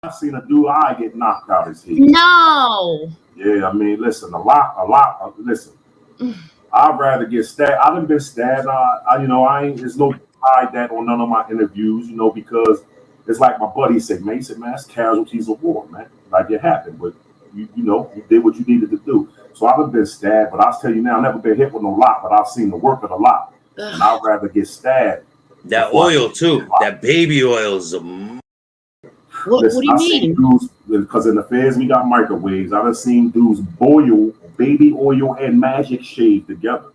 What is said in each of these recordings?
I seen a dude eye get knocked out his head. No. Yeah, I mean, listen, a lot. Listen, I'd rather get stabbed. I done been stabbed. I ain't. There's no hide that on none of my interviews, because it's like my buddy said, man. He said, man, that's casualties of war, man. Like it happened, but you did what you needed to do. So I haven't been stabbed, but I'll tell you now, I've never been hit with no lot, but I've seen the work of the lot, and I'd rather get stabbed. That oil too, that baby oil is What do you mean? Dudes, because in the feds we got microwaves. I've seen dudes boil baby oil and magic shave together.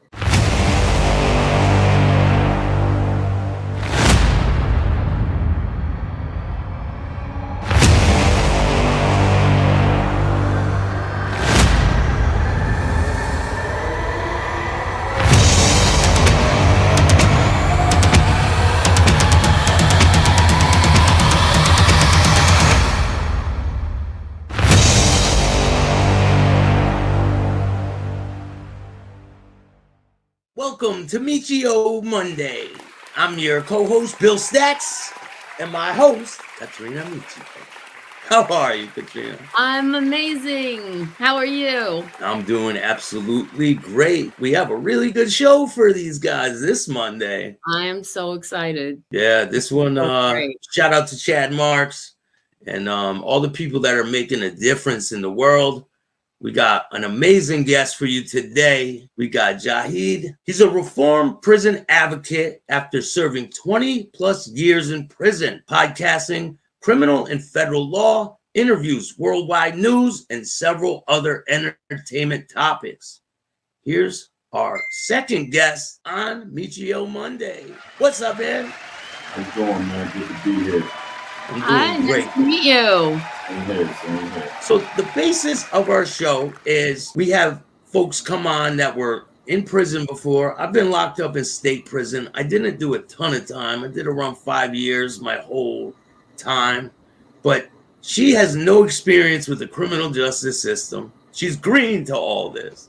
Welcome to Miccio Monday. I'm your co-host, Bill Staxx, and my host, Kathrina Miccio. How are you, Kathrina? I'm amazing. How are you? I'm doing absolutely great. We have a really good show for these guys this Monday. I am so excited. Yeah, this one, Great. shout out to Chad Marks and all the people that are making a difference in the world. We got an amazing guest for you today. We got Jahid. He's a reformed prison advocate after serving 20 plus years in prison, podcasting, criminal and federal law, interviews, worldwide news, and several other entertainment topics. Here's our second guest on Miccio Monday. What's up, man? How you doing, man? Good to be here. I'm doing great. Nice to meet you. Same here. So the basis of our show is we have folks come on that were in prison before. I've been locked up in state prison. I didn't do a ton of time. I did around 5 years my whole time. But she has no experience with the criminal justice system. She's green to all this.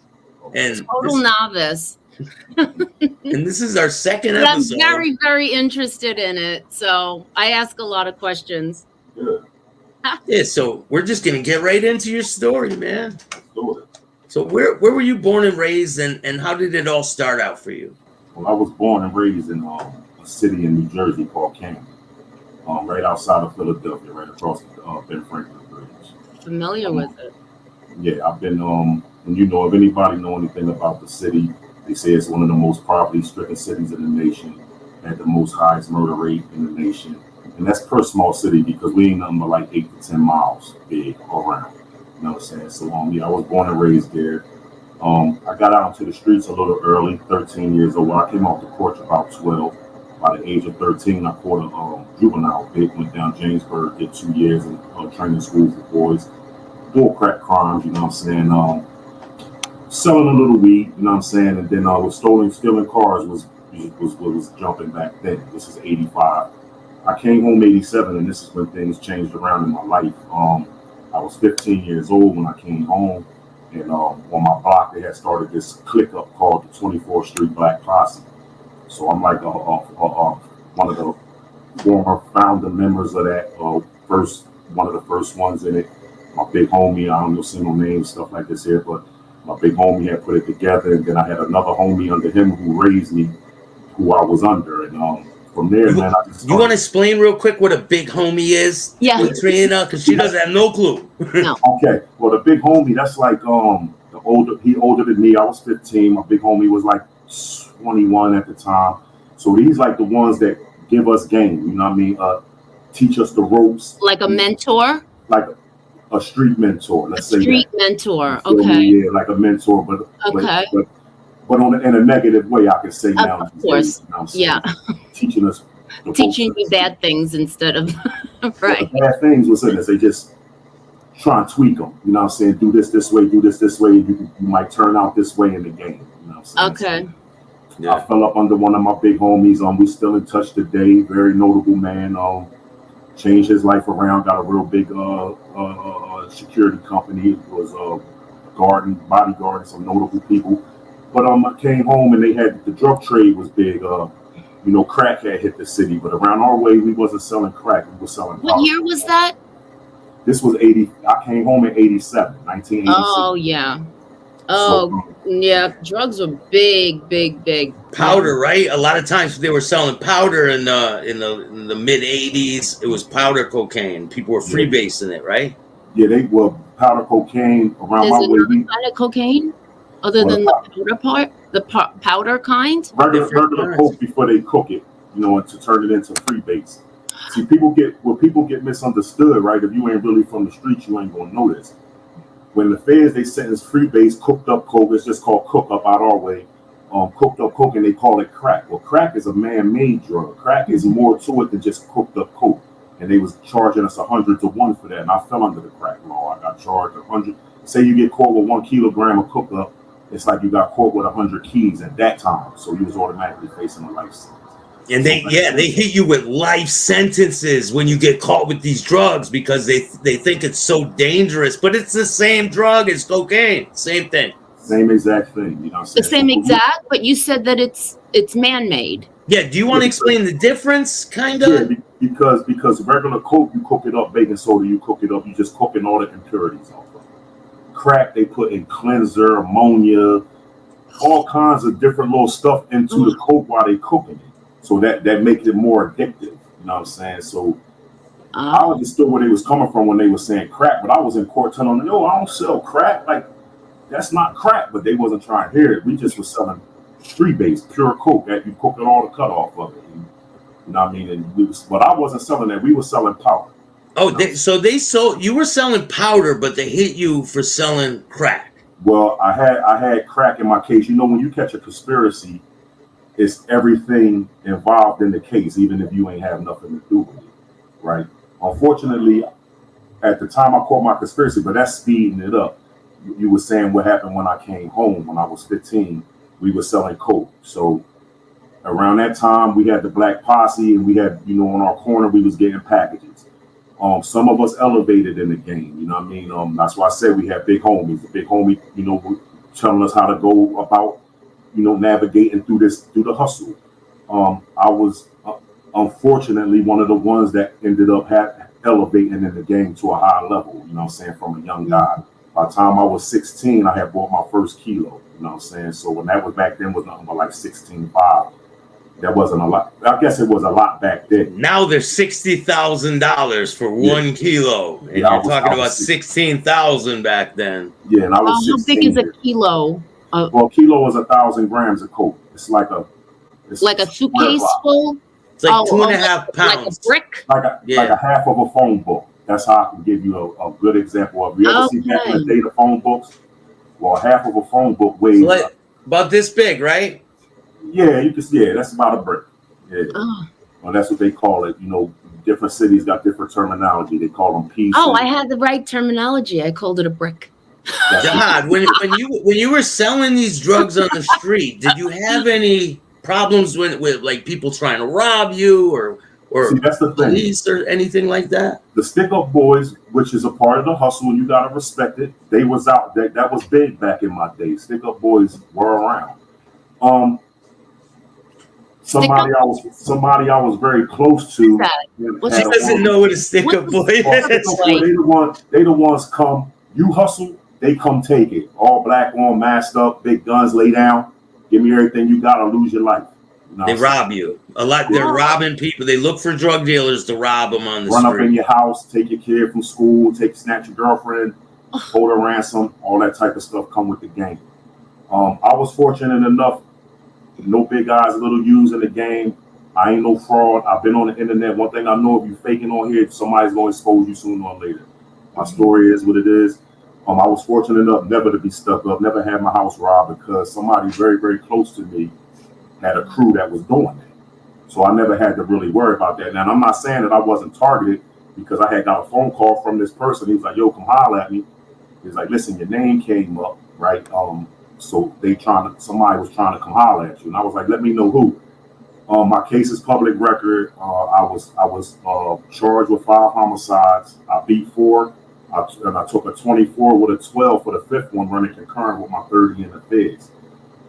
And Total novice. And this is our second But episode. I'm very, very interested in it. So I ask a lot of questions. Good. Yeah, so we're just gonna get right into your story, man. Let's do it. So where were you born and raised, and how did it all start out for you? Well, I was born and raised in a city in New Jersey called Camden, right outside of Philadelphia, right across the Ben Franklin Bridge. Familiar with it. Yeah, I've been, and if anybody know anything about the city, they say it's one of the most poverty-stricken cities in the nation, had the most highest murder rate in the nation. And that's per small city because we ain't nothing but like 8 to 10 miles big around. You know what I'm saying? So, I was born and raised there. I got out into the streets a little early, 13 years old. I came off the porch about 12. By the age of 13, I caught a juvenile bit, went down Jamesburg, did 2 years in training school for boys. Bull crap crimes, you know what I'm saying? Selling a little weed, you know what I'm saying? And then was stealing cars was jumping back then. This is 85. I came home 87, and this is when things changed around in my life. I was 15 years old when I came home, and on my block, they had started this clique up called the 24th Street Black Posse. So I'm like one of the former founder members of that, one of the first ones in it. My big homie, I don't know single names, stuff like this here, but my big homie had put it together, and then I had another homie under him who raised me, who I was under, and from there, man, I just you want to explain real quick what a big homie is? Yeah. Kathrina, because she doesn't have no clue. No. Okay, well, the big homie, that's like he older than me. I was 15. My big homie was like 21 at the time. So these like the ones that give us game. You know what I mean? Teach us the ropes. Like a mentor? Like a street mentor. Let's say Street that. mentor. So, Okay. yeah, like a mentor, but Okay. but in a negative way, I could say now. Of course. You know what I'm saying? Yeah. Teaching us. Teaching you bad things instead of right. The bad things was in this. They just try and tweak them. You know what I'm saying? Do this way, do this way. You might turn out this way in the game. You know what I'm saying? Okay. Yeah. I fell up under one of my big homies. We still in touch today. Very notable man. Changed his life around. Got a real big security company. It was bodyguarding some notable people. But I came home and they had the drug trade was big. Crack had hit the city, but around our way we wasn't selling crack. We were selling. What year was that? This was 80. I came home in 87, 1986. Oh yeah. Oh yeah. Drugs were big, big, big. Powder, right? A lot of times they were selling powder in the mid 80s. It was powder cocaine. People were freebasing it, right? Yeah, they were powder cocaine around There's my way. another kind of cocaine other than the powder part, the powder kind. Regular coke before they cook it, you know, and to turn it into freebase. See, people get misunderstood, right? If you ain't really from the streets, you ain't gonna know this. When the feds, they sentence freebase cooked up coke, it's just called cook up out our way. Cooked up coke, and they call it crack. Well, crack is a man-made drug. Crack is more to it than just cooked up coke. And they was charging us 100 to 1 for that. And I fell under the crack law. I got charged 100. Say you get caught with 1 kilogram of cooked up, it's like you got caught with 100 keys at that time. So you was automatically facing a life sentence. And they hit you with life sentences when you get caught with these drugs because they think it's so dangerous, but it's the same drug as cocaine. Same thing. Same exact thing, you know what I'm saying? The same exact, but you said that it's man-made. Yeah, do you want to explain the difference, kind of? Yeah, because regular coke, you cook it up, baking soda, you cook it up, you just cooking all the impurities off of it. Crack, they put in cleanser, ammonia, all kinds of different little stuff into the coke while they cooking it. So that makes it more addictive, you know what I'm saying? So I understood where they was coming from when they were saying crack, but I was in court telling them, yo, I don't sell crack. Like, that's not crack, but they wasn't trying to hear it. We just were selling freebase, pure coke, that you cooked all the cut off of it. You know what I mean? But I wasn't selling that. We were selling powder. Oh, so they sold. You were selling powder, but they hit you for selling crack. Well, I had crack in my case. You know, when you catch a conspiracy, it's everything involved in the case, even if you ain't have nothing to do with it, right? Unfortunately, at the time I caught my conspiracy, but that's speeding it up. You were saying what happened when I came home when I was 15. We were selling coke. So around that time, we had the Black Posse, and we had, you know, on our corner, we was getting packages. Some of us elevated in the game, you know what I mean? That's why I said we had big homies. The big homie, you know, telling us how to go about, you know, navigating through the hustle. I was unfortunately one of the ones that ended up elevating in the game to a high level, you know what I'm saying, from a young guy. By the time I was 16, I had bought my first kilo, you know what I'm saying? So when that was back then was nothing but like 16.5. That wasn't a lot. I guess it was a lot back then. Now there's $60,000 for 1 kilo. And you're talking about 16,000 back then. Yeah, and I was 16. How big is a kilo? Well, a kilo is 1,000 grams of coke. It's like a suitcase full? It's like 2.5 pounds. Like a brick? Like a half of a phone book. That's how I can give you a good example of. You ever see back in the day the phone books? Well, half of a phone book weighs about this big, right? Yeah, you can see. Yeah, that's about a brick. Yeah. Well, that's what they call it. You know, different cities got different terminology. They call them pieces. Oh, I had the right terminology. I called it a brick. God, when you were selling these drugs on the street, did you have any problems with like people trying to rob you or See, that's the police or anything like that? The stick-up boys, which is a part of the hustle, and you gotta respect it. They was out. That was big back in my day. Stick-up boys were around. Somebody I was very close to. She doesn't know what a stick-up boy is. They the ones come. You hustle, they come take it. All black on, masked up, big guns, lay down. Give me everything you got or lose your life. You know they rob you a lot. They're robbing people. They look for drug dealers to rob them on the street. Run up in your house, take your kid from school, snatch your girlfriend, hold a ransom, all that type of stuff come with the game. I was fortunate enough, no big eyes, little U's in the game. I ain't no fraud. I've been on the internet. One thing I know, if you faking on here, somebody's going to expose you sooner or later. My story is what it is. I was fortunate enough never to be stuck up, never had my house robbed because somebody very, very close to me had a crew that was doing that. So I never had to really worry about that. Now, I'm not saying that I wasn't targeted because I had got a phone call from this person. He was like, yo, come holler at me. He's like, listen, your name came up, right? So somebody was trying to come holler at you. And I was like, let me know who. My case is public record. I was charged with 5 homicides. I beat 4. And I took a 24 with a 12 for the 5th one, running concurrent with my 30 in the feds.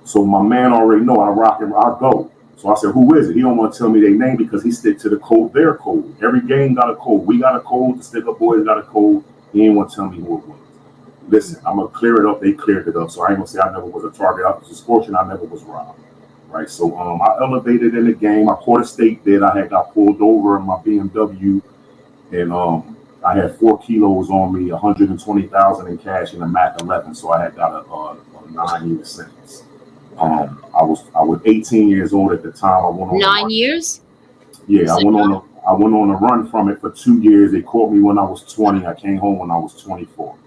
So my man already know I rock and I go. So I said, who is it? He don't want to tell me their name because he stick to the code, their code. Every gang got a code. We got a code. The stick-up boys got a code. He didn't want to tell me who it was. Listen, I'm gonna clear it up. They cleared it up, so I ain't gonna say I never was a target. I was just fortunate I never was robbed. Right, so I elevated in the game. I caught a state bid. I had got pulled over in my BMW, and I had 4 kilos on me, 120,000 in cash, and a Mac 11. So I had got a 9-year sentence. I was 18 years old at the time. I went on 9 years. Yeah, I went on a run from it for 2 years. They caught me when I was 20. I came home when I was 24.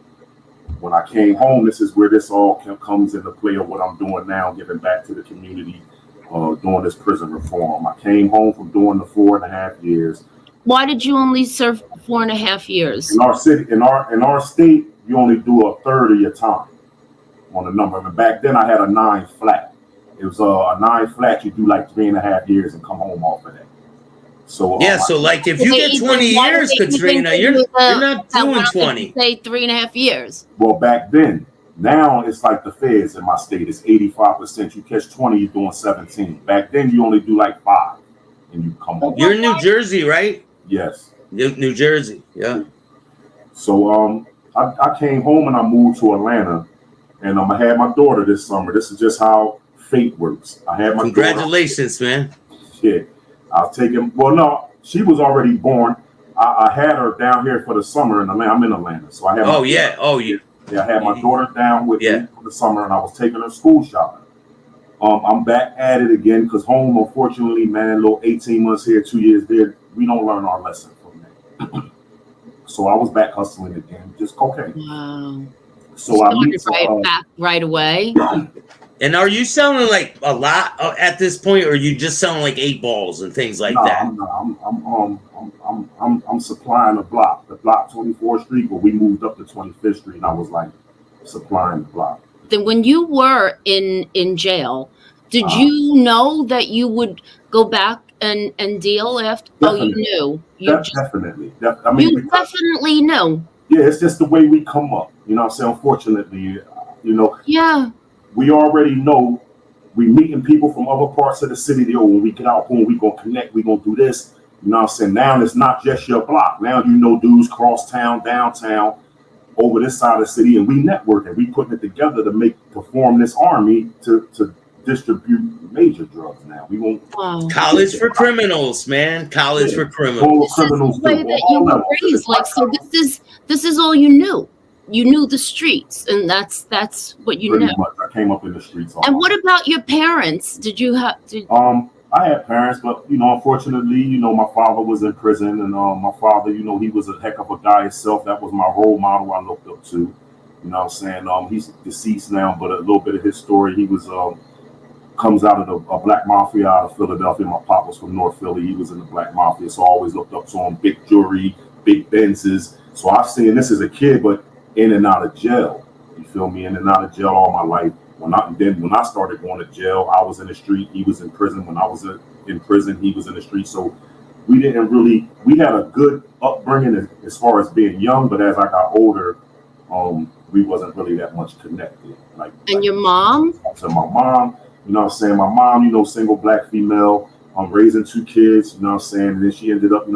When I came home, this is where this all comes into play of what I'm doing now, giving back to the community, doing this prison reform. I came home from doing the 4.5 years. Why did you only serve 4.5 years? In our city, in our state, you only do a third of your time on the number. And back then, I had a 9 flat. It was a 9 flat. You do like 3.5 years and come home off of that. So yeah, so like if you get 20 years, Kathrina, you're not doing 20. Say 3.5 years. Well, back then, now it's like the feds in my state. It's 85%. You catch 20, you're doing 17. Back then, you only do like 5, and you come home. You're in New Jersey, right? Yes. New Jersey, yeah. So I came home and I moved to Atlanta, and I had my daughter this summer. This is just how fate works. I had my Congratulations, man. Yeah. I'll take him. Well, no, she was already born. I had her down here for the summer in Atlanta. I'm in Atlanta, so I had. Yeah, I had my daughter down with me for the summer, and I was taking her school shopping. I'm back at it again because home, unfortunately, man, little 18 months here, 2 years there, we don't learn our lesson from that. So I was back hustling again, just cocaine. Wow. So I meet back right away. And are you selling like a lot at this point, or are you just selling like 8 balls and things like that? I'm supplying the block 24th Street, but we moved up to 25th Street, and I was like supplying the block. Then when you were in jail, did you know that you would go back and deal after? Definitely. Oh, you knew. Definitely. You definitely knew. Yeah, it's just the way we come up. You know what I'm saying? Unfortunately, you know. Yeah. We already know we meeting people from other parts of the city. When we get out home, we gonna connect, we gonna do this. You know what I'm saying? Now it's not just your block. Now you know dudes cross town, downtown, over this side of the city, and we networking. We putting it together to form this army to distribute major drugs now. We won't college for criminals, man. College for criminals. This is the way that you were raised. Like, so this is all you knew. You knew the streets, and that's what you knew. Much. I came up in the streets. And what about your parents? Did you have to? I had parents, but unfortunately, my father was in prison, and my father, he was a heck of a guy himself. That was my role model I looked up to. You know what I'm saying? He's deceased now, but a little bit of his story. He was comes out of a black mafia out of Philadelphia. My pop was from North Philly. He was in the black mafia, so I always looked up to him. Big jewelry, big Benzes. So I've seen this as a kid, but in and out of jail. You feel me? In and out of jail all my life. When I started going to jail, I was in the street. He was in prison. When I was in prison, he was in the street. So we had a good upbringing as far as being young, but as I got older, we wasn't really that much connected. And your mom? So my mom, you know what I'm saying? My mom, single black female, raising 2 kids, you know what I'm saying? And then she ended up,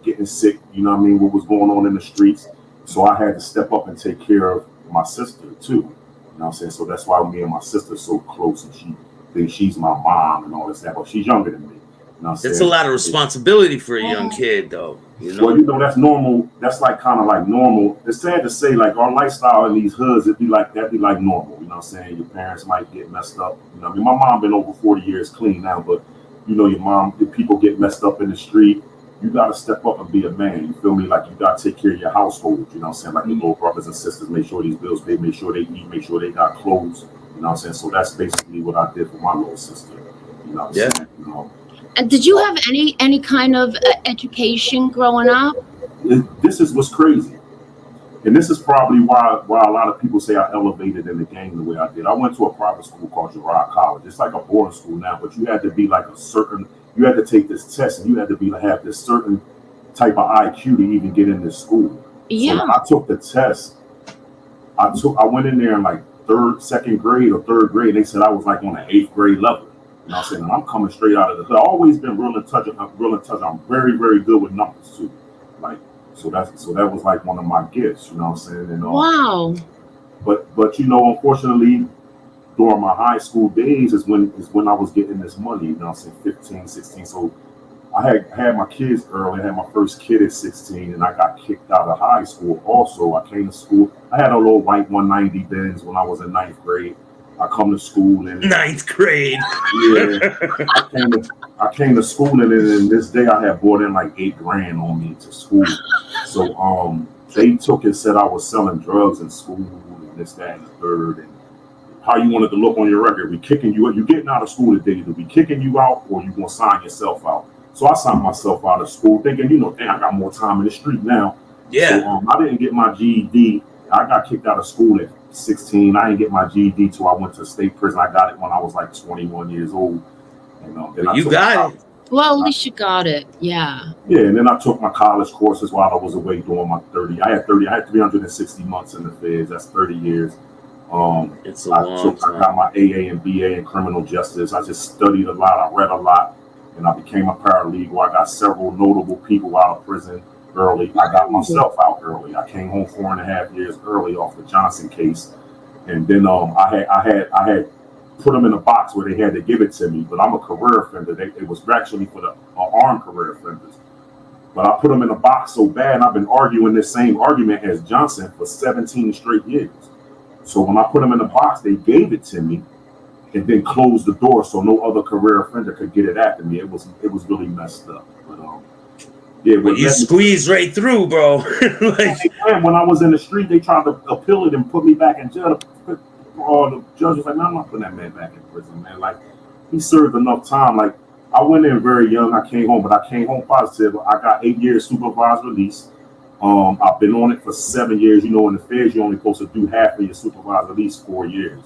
getting sick, what was going on in the streets. So I had to step up and take care of my sister too. You know what I'm saying? So that's why me and my sister are so close, and she thinks she's my mom and all this stuff. But she's younger than me. You know what I'm saying? It's a lot of responsibility for a young kid, though. Well, that's normal. That's kind of like normal. It's sad to say, like, our lifestyle in these hoods, that'd be like normal. You know what I'm saying? Your parents might get messed up. My mom been over 40 years clean now, but your people get messed up in the street. You got to step up and be a man. You feel me? Like, you got to take care of your household. You know what I'm saying? Like, your little brothers and sisters, make sure these bills paid, make sure they eat, make sure they got clothes. You know what I'm saying? So that's basically what I did for my little sister. You know what I'm saying? And did you have any kind of education growing up? This is what's crazy. And this is probably why a lot of people say I elevated in the game the way I did. I went to a private school called Girard College. It's like a boarding school now, but you had to be like you had to take this test, and you had to have this certain type of IQ to even get in this school. Yeah. So when I took the test, I went in there in like second grade or third grade. They said I was like on an 8th grade level. You know what I'm saying? And I'm coming straight out of the hood. I've always been real in touch. I'm very, very good with numbers too. Like, So that was like one of my gifts, you know what I'm saying? And Wow. but you know, unfortunately, during my high school days is when I was getting this money, you know what I'm saying, 15, 16. So I had my kids early. I had my first kid at 16, and I got kicked out of high school. Also, I came to school. I had a little white 190 Benz when I was in 9th grade. I come to school and 9th grade. Yeah, I came to school and then this day I had brought in like $8,000 on me to school. So they took and said I was selling drugs in school and this, that, and the third. And how you wanted to look on your record? We kicking you out. You getting out of school today? Either we kicking you out or you gonna sign yourself out. So I signed myself out of school, thinking, you know, dang, I got more time in the street now. Yeah. So I didn't get my GED. I got kicked out of school at 16. I didn't get my GED till I went to state prison. I got it when I was like 21 years old. And then you got it. Well, at least you got it. Yeah. Yeah, and then I took my college courses while I was away doing my 30. I had 360 months in the feds. That's 30 years. It's a long time. I got my AA and BA in criminal justice. I just studied a lot. I read a lot, and I became a paralegal. I got several notable people out of prison early. I got myself out early. I came home 4.5 years early off the Johnson case, and then I had put them in a box where they had to give it to me. But I'm a career offender. It was actually for the armed career offenders. But I put them in a box so bad, and I've been arguing this same argument as Johnson for 17 straight years. So when I put them in the box, they gave it to me and then closed the door so no other career offender could get it after me. It was really messed up. But yeah, but you squeezed right through, bro. Like, when I was in the street, they tried to appeal it and put me back in jail. The judge was like, "Man, I'm not putting that man back in prison, man. Like, he served enough time. Like, I went in very young. I came home, but I came home positive. I got 8 years supervised release. I've been on it for 7 years. You know, in the feds, you're only supposed to do half of your supervised release 4 years.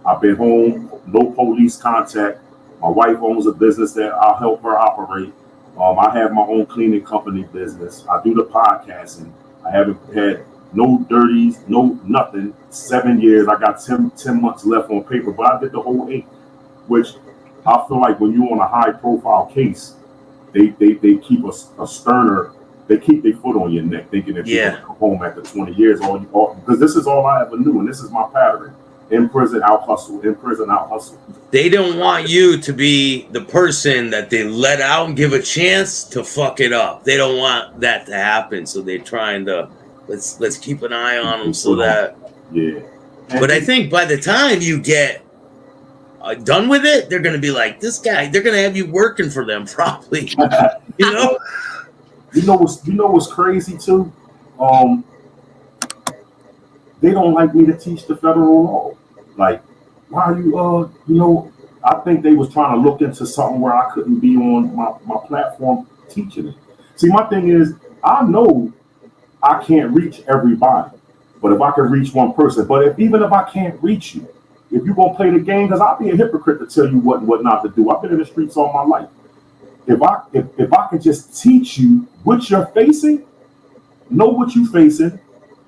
I've been home, no police contact. My wife owns a business that I'll help her operate. I have my own cleaning company business. I do the podcasting. I haven't had no dirties, no nothing. 7 years. I got 10 months left on paper, but I did the whole 8, which I feel like when you're on a high profile case, they keep a sterner. They keep their foot on your neck, thinking that you're going to come home after 20 years, because this is all I ever knew, and this is my pattern. In prison, out hustle. In prison, out hustle. They don't want you to be the person that they let out and give a chance to fuck it up. They don't want that to happen, so they're trying to let's keep an eye on them so that. Yeah. But I think by the time you get done with it, they're going to be like, this guy. They're going to have you working for them, probably. You know. You know what's crazy too? They don't like me to teach the federal law. Like, why are you I think they was trying to look into something where I couldn't be on my platform teaching it. See, my thing is, I know I can't reach everybody, but if I can reach one person, even if I can't reach you, if you're gonna play the game, because I'll be a hypocrite to tell you what and what not to do. I've been in the streets all my life. If I could just teach you what you're facing, know what you're facing,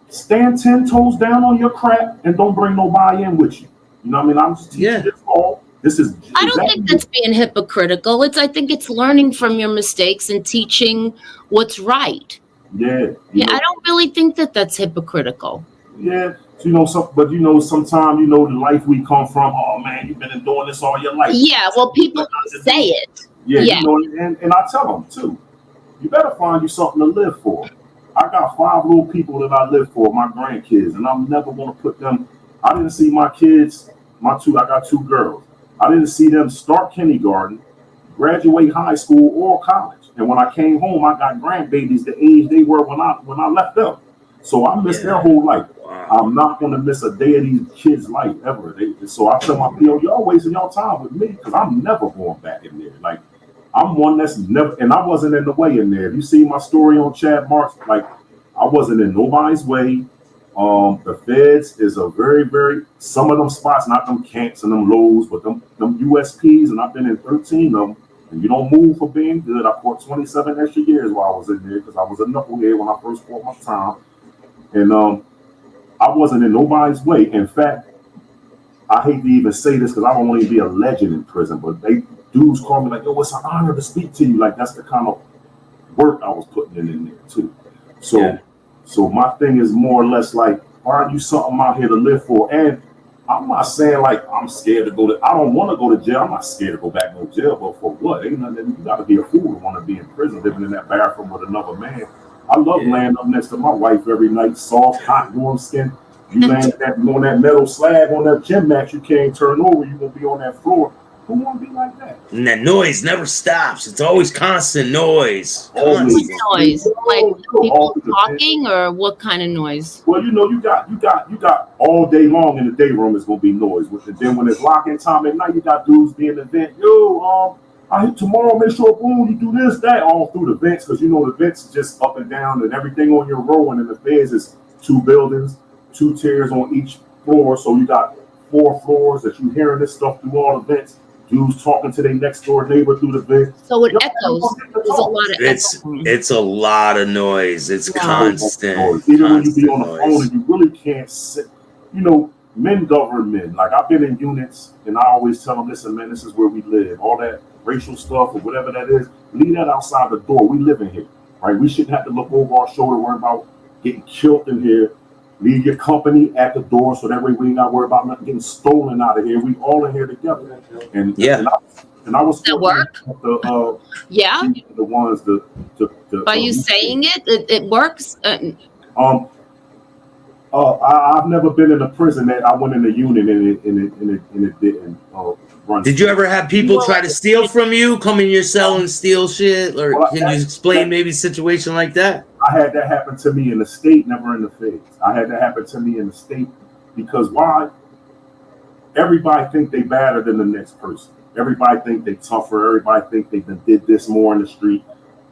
stand 10 toes down on your crap, and don't bring nobody in with you. You know what I mean? I'm just teaching this all. This is. I don't think that's being hypocritical. I think it's learning from your mistakes and teaching what's right. Yeah. I don't really think that that's hypocritical. Yeah. But sometimes the life we come from. Oh man, you've been doing this all your life. Yeah. Well, people say it. Yeah. And I tell them too. You better find you something to live for. I got 5 little people that I live for, my grandkids, and I'm never going to put them. I didn't see my kids, I got 2 girls. I didn't see them start kindergarten, graduate high school or college. And when I came home, I got grandbabies the age they were when I left them. So I missed their whole life. Wow. I'm not going to miss a day of these kids' life ever. So I tell my people, y'all wasting y'all time with me because I'm never going back in there. Like, I'm one that's never, and I wasn't in the way in there. If you see my story on Chad Marks, like, I wasn't in nobody's way. The feds is a very, very, some of them spots, not them camps and them lows, but them USPs, and I've been in 13 of them, and you don't move for being good. I fought 27 extra years while I was in there because I was a knucklehead when I first fought my time. And I wasn't in nobody's way. In fact, I hate to even say this because I don't want to be a legend in prison, but dudes call me like, yo, it's an honor to speak to you. Like, that's the kind of work I was putting in there too. So my thing is more or less like, find you something out here to live for. And I'm not saying like I'm scared to go to. I don't want to go to jail. I'm not scared to go back to jail. But for what? Ain't nothing. You got to be a fool to want to be in prison, living in that bathroom with another man. I love laying up next to my wife every night, soft, hot, warm skin. You laying on that metal slab on that gym mat, you can't turn over. You gonna be on that floor. Who want to be like that? And that noise never stops. It's always constant noise. What noise? Like people talking, or what kind of noise? Well, you got all day long in the day room is gonna be noise. And then when it's lock-in time at night, you got dudes being the vent. I hit tomorrow. Make sure, boom, you do this, that, all through the vents, because the vents just up and down and everything on your row. And in the feds is 2 buildings, 2 tiers on each floor, so you got 4 floors that you hearing this stuff through all the vents. Dudes talking to their next door neighbor through the vent. So it echoes. There's a lot of it's a lot of noise. It's constant. Even when you be on the phone and you really can't sit. Men govern men. Like, I've been in units and I always tell them, listen, man, this is where we live. All that racial stuff or whatever that is, leave that outside the door. We live in here, right? We shouldn't have to look over our shoulder, worry about getting killed in here. Leave your company at the door, so that way we ain't got to worry about nothing getting stolen out of here. We all in here together. And I was that work. The ones By you saying it works. I've never been in a prison that I went in a unit and it didn't run. Did you ever have people try to steal from you, come in your cell and steal shit? Or can you explain maybe a situation like that? I had that happen to me in the state, never in the feds. I had that happen to me in the state because why? Everybody think they better than the next person. Everybody think they tougher. Everybody think they did this more in the street.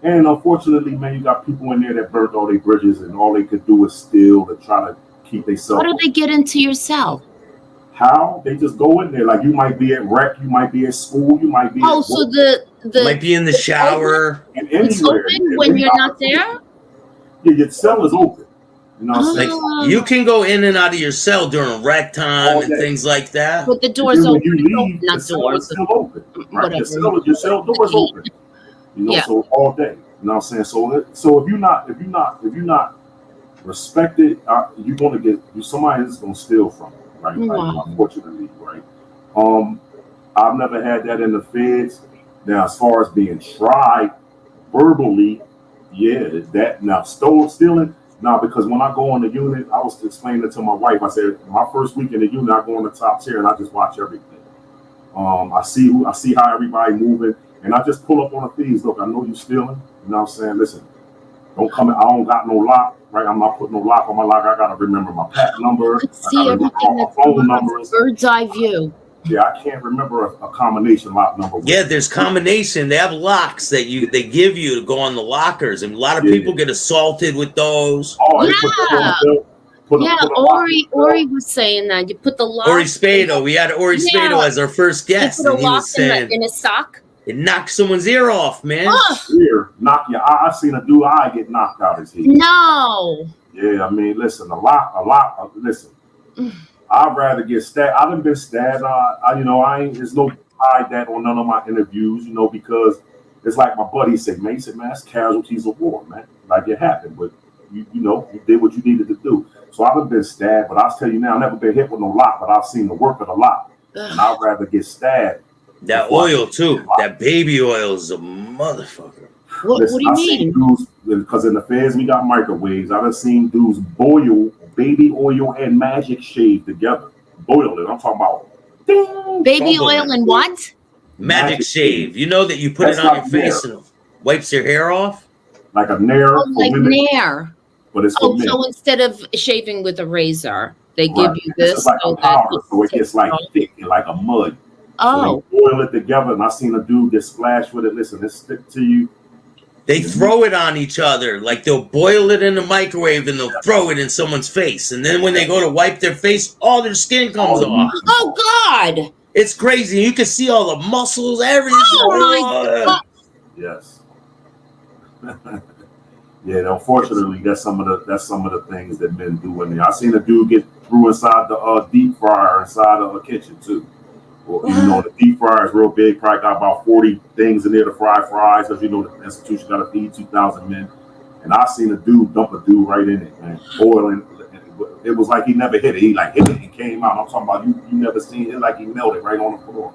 And unfortunately, man, you got people in there that burnt all their bridges and all they could do is steal to try to keep themselves. How do they get into your cell? How? They just go in there. Like, you might be at rec, you might be at school, you might be at work. So the might be in the shower. And anywhere. It's open when you're not there? Yeah, your cell is open. You know what I'm saying? Like, you can go in and out of your cell during rec time and things like that. But the door's open. When you leave, the cell is still open. Right? Your cell door is open. So all day. You know what I'm saying? So if you're not respected, you're gonna get somebody that's gonna steal from you, right? Like, unfortunately, right? I've never had that in the feds. Now, as far as being tried verbally, stealing. Now, because when I go in the unit, I was explaining it to my wife. I said, my first week in the unit, I go on the top tier and I just watch everything. I see how everybody moving, and I just pull up on the thieves. Look, I know you stealing. You know what I'm saying? Listen, don't come in. I don't got no lock, right? I'm not putting no lock on my lock. I gotta remember my pack number. See everything that's phone numbers. Bird's eye view. Yeah, I can't remember a combination lock number. Yeah, there's combination. They have locks that they give you to go on the lockers, and a lot of people get assaulted with those. Ori was saying that you put the lock. Ori Spado, we had Ori Spado as our first guest, and he was saying in a sock. It knocked someone's ear off, man. Ear, knock your eye. I seen a dude eye get knocked out his head. No. Yeah, I mean, listen, a lot. Listen. I'd rather get stabbed. I done been stabbed. I ain't. There's no hide that on none of my interviews, because it's like my buddy said, man. He said, man, that's casualties of war, man. Like, it happened, but you did what you needed to do. So I've been stabbed, but I'll tell you now, I've never been hit with no lock, but I've seen the work of the lock, and I'd rather get stabbed. That oil too. That baby oil is a motherfucker. What do you mean? Because in the feds we got microwaves. I've seen dudes boil baby oil and magic shave together. Boil it. I'm talking about baby oil and what? Magic shave. You know that you put it on your face and it wipes your hair off? Like a Nair. Like Nair. But it's so instead of shaving with a razor, they give you this. It's like a powder, so it gets like thick and like a mud. So they boil it together, and I seen a dude get splashed with it. Listen, it stick to you. They throw it on each other. Like, they'll boil it in the microwave and they'll throw it in someone's face. And then when they go to wipe their face, all their skin comes off. Oh, God. It's crazy. You can see all the muscles, everything. Oh, my God. Yes. Yeah, unfortunately, that's some of the things that men do in there. I seen a dude get through inside the deep fryer inside of a kitchen, too. Well, the deep fryer is real big. Probably got about 40 things in there to fry fries, because the institution got to feed 2,000 men. And I seen a dude dump a dude right in it, man, boiling. It was like he never hit it. He like hit it and came out. I'm talking about you never seen it, like he melted right on the floor.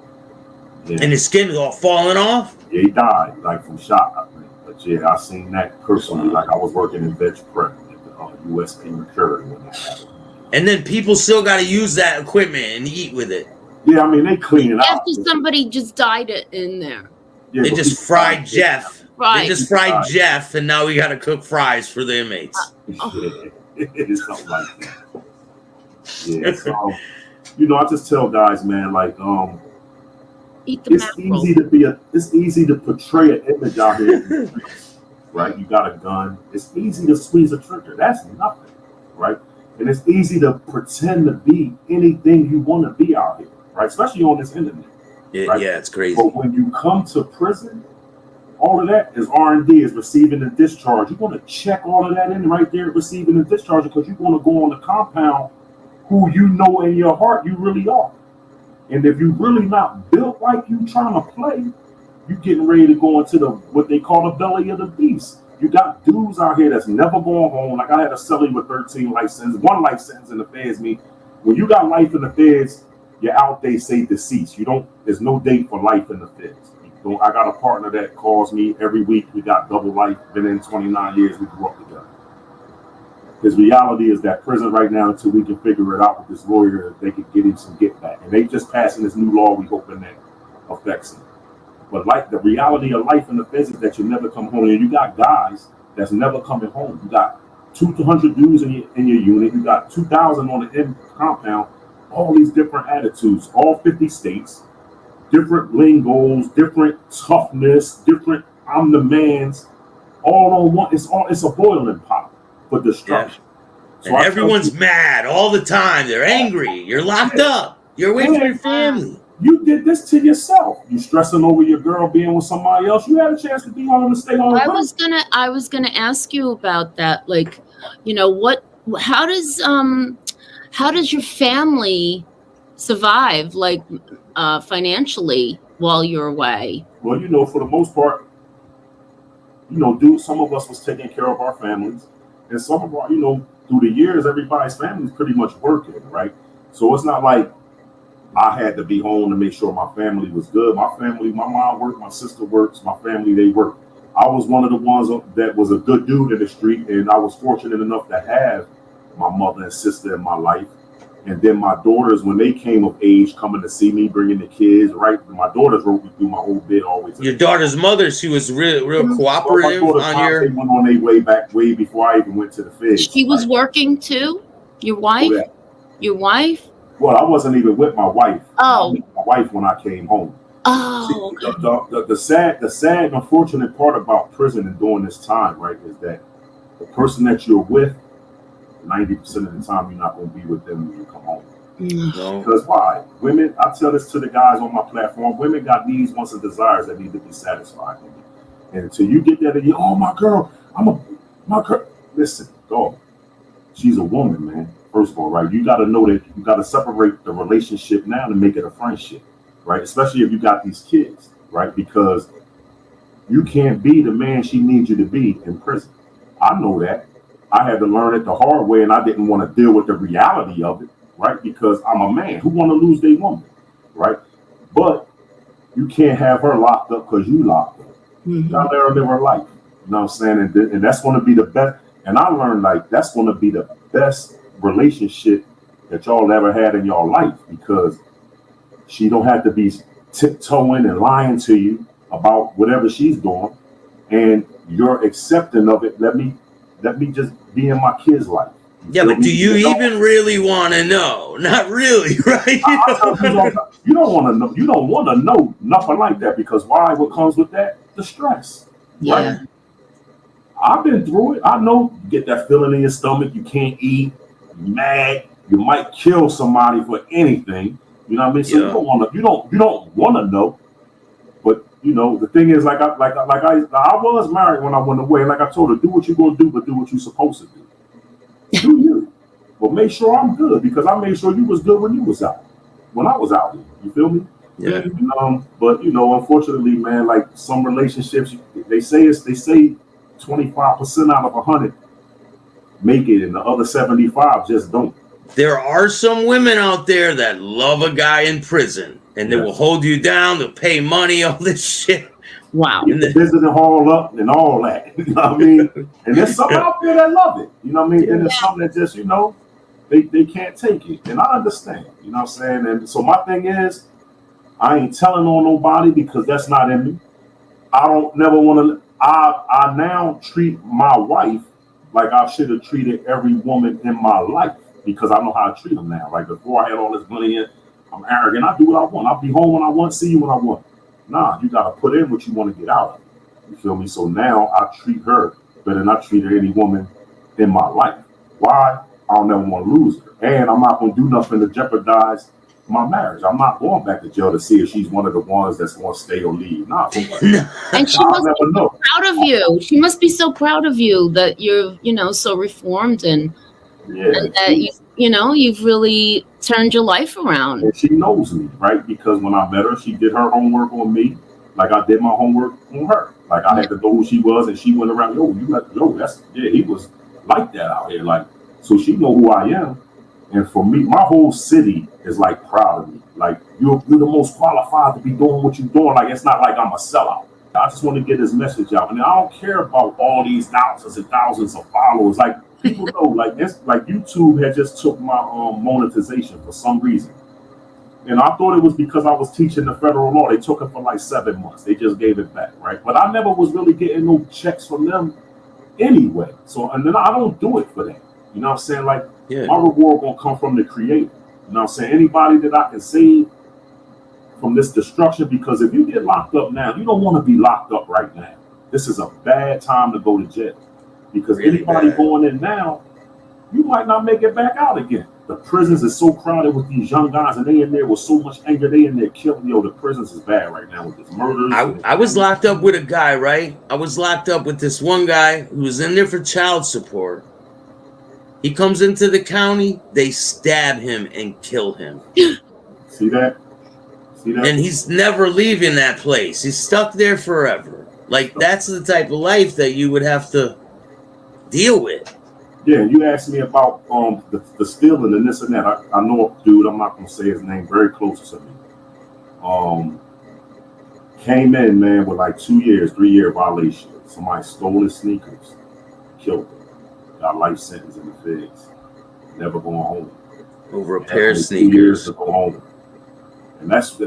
Yeah. And his skin was all falling off? Yeah, he died like from shock, I think. But yeah, I seen that personally. Like I was working in veg prep at the USP Mercury when that happened. And then people still got to use that equipment and eat with it. Yeah, I mean they clean it out. After somebody just died it in there. Yeah, they just fried Jeff. Right. They just fried Jeff, and now we got to cook fries for the inmates. It's something like that. Yeah, so you know, I just tell guys, man, like Eat the it's mackerel. it's easy to portray an image out here, right? You got a gun. It's easy to squeeze a trigger. That's nothing, right? And it's easy to pretend to be anything you want to be out here, right? Especially on this internet. Right? Yeah, it's crazy. But when you come to prison, all of that is R&D, is receiving and discharge. You're going to check all of that in right there, receiving and discharge, because you're going to go on the compound who you know in your heart you really are. And if you're really not built like you trying to play, you getting ready to go into what they call the belly of the beast. You got dudes out here that's never going home. Like I had a cellie with 13 life sentences, 1 life sentence in the feds. When you got life in the feds, you're out, they say deceased. There's no date for life in the feds. I got a partner that calls me every week. We got double life, been in 29 years, we grew up together. His reality is that prison right now, until we can figure it out with this lawyer, they could get him some get back. And they just passing this new law, we hoping that affects him. But like the reality of life in the feds is that you never come home. And you got guys that's never coming home. You got 200 dudes in your unit. You got 2,000 on the compound. All these different attitudes, all 50 states, different lingos, different toughness, different I'm the man's, all on one. It's a boiling pot for destruction. Yeah. So and everyone's mad all the time. They're angry. You're locked up. You're away from your family. You did this to yourself. You stressing over your girl being with somebody else. You had a chance to be home and stay home. I was gonna ask you about that. Like, you know, how does your family survive, like financially, while you're away? Well, you know, for the most part, you know, some of us was taking care of our families, and some of our, you know, through the years, everybody's family is pretty much working, right? So it's not like I had to be home to make sure my family was good. My family, my mom worked, my sister works, my family, they work. I was one of the ones that was a good dude in the street, and I was fortunate enough to have my mother and sister in my life. And then my daughters, when they came of age, coming to see me, bringing the kids, right? My daughters wrote me through my whole bid always. Your daughter's mother, she was real cooperative on your... They went on their way before I even went to the feds. She was working too? Your wife? Your wife? Well, I wasn't even with my wife. Oh. My wife when I came home. Oh. See, the sad, unfortunate part about prison and during this time, right, is that the person that you're with, 90% of the time, you're not going to be with them when you come home. No. Because why? Women, I tell this to the guys on my platform, women got needs, wants, and desires that need to be satisfied. And until you get that, my girl, my girl. Listen, dog, she's a woman, man. First of all, right? You got to know that you got to separate the relationship now to make it a friendship, right? Especially if you got these kids, right? Because you can't be the man she needs you to be in prison. I know that. I had to learn it the hard way, and I didn't want to deal with the reality of it, right? Because I'm a man who want to lose their woman, right? But you can't have her locked up because you locked up. Mm-hmm. You gotta let her live her life. You know what I'm saying? And that's going to be the best. And I learned, like, that's going to be the best relationship that y'all ever had in your life, because she don't have to be tiptoeing and lying to you about whatever she's doing, and you're accepting of it. Let me just be in my kid's life. Yeah, but do you even really want to know? Not really, right? You don't want to know. You don't want to know nothing like that, because why? What comes with that? The stress. Yeah. Right? I've been through it. I know you get that feeling in your stomach. You can't eat. You're mad. You might kill somebody for anything. You know what I mean? So you don't want to. You don't want to know. But you know, the thing is, I was married when I went away. Like I told her, do what you're gonna do, but do what you're supposed to do. Do you? But make sure I'm good, because I made sure you was good when you was out. When I was out here, you feel me? Yeah. But unfortunately, man, like some relationships, they say 25% out of 100 make it, and the other 75 just don't. There are some women out there that love a guy in prison, and they will hold you down. They'll pay money, all this shit. Wow. And the visiting hall up and all that. You know what I mean? And there's some out there that love it. You know what I mean? And there's some that just, you know, they can't take it. And I understand. You know what I'm saying? And so my thing is, I ain't telling on nobody because that's not in me. I don't never want to. I now treat my wife like I should have treated every woman in my life because I know how to treat them now. Like before I had all this money in, I'm arrogant. I do what I want. I'll be home when I want, see you when I want. Nah, you got to put in what you want to get out of it. You feel me? So now I treat her better than I treated any woman in my life. Why? I don't never want to lose her. And I'm not going to do nothing to jeopardize my marriage. I'm not going back to jail to see if she's one of the ones that's going to stay or leave. Nah. And she must be so proud of you. She must be so proud of you that you're, you know, so reformed and that you've really turned your life around. And she knows me, right? Because when I met her, she did her homework on me, like I did my homework on her. Like I had to know who she was, and she went around, he was like that out here. Like, so she know who I am. And for me, my whole city is like proud of me. Like you're the most qualified to be doing what you're doing. Like it's not like I'm a sellout. I just want to get this message out. And I don't care about all these thousands and thousands of followers. Like people know, like YouTube had just took my monetization for some reason. And I thought it was because I was teaching the federal law. They took it for like 7 months. They just gave it back, right? But I never was really getting no checks from them anyway. So, and then I don't do it for that. You know what I'm saying? Like, my reward gonna come from the creator. You know what I'm saying? Anybody that I can save from this destruction, because if you get locked up now, you don't want to be locked up right now. This is a bad time to go to jail. Because anybody going in now, you might not make it back out again. The prisons is so crowded with these young guys, and they in there with so much anger, they in there killing. The prisons is bad right now with this murders. I was locked up with a guy, right? I was locked up with this one guy who was in there for child support. He comes into the county, they stab him and kill him. See that? And he's never leaving that place. He's stuck there forever. Like, that's the type of life that you would have to deal with. Yeah, you asked me about the stealing and this and that. I know a dude, I'm not going to say his name, very close to me. Came in, man, with like 2 years, 3-year violation. Somebody stole his sneakers, killed him. Got life sentence in the feds. Never going home. Over a pair of sneakers. 2 years to go home. And that's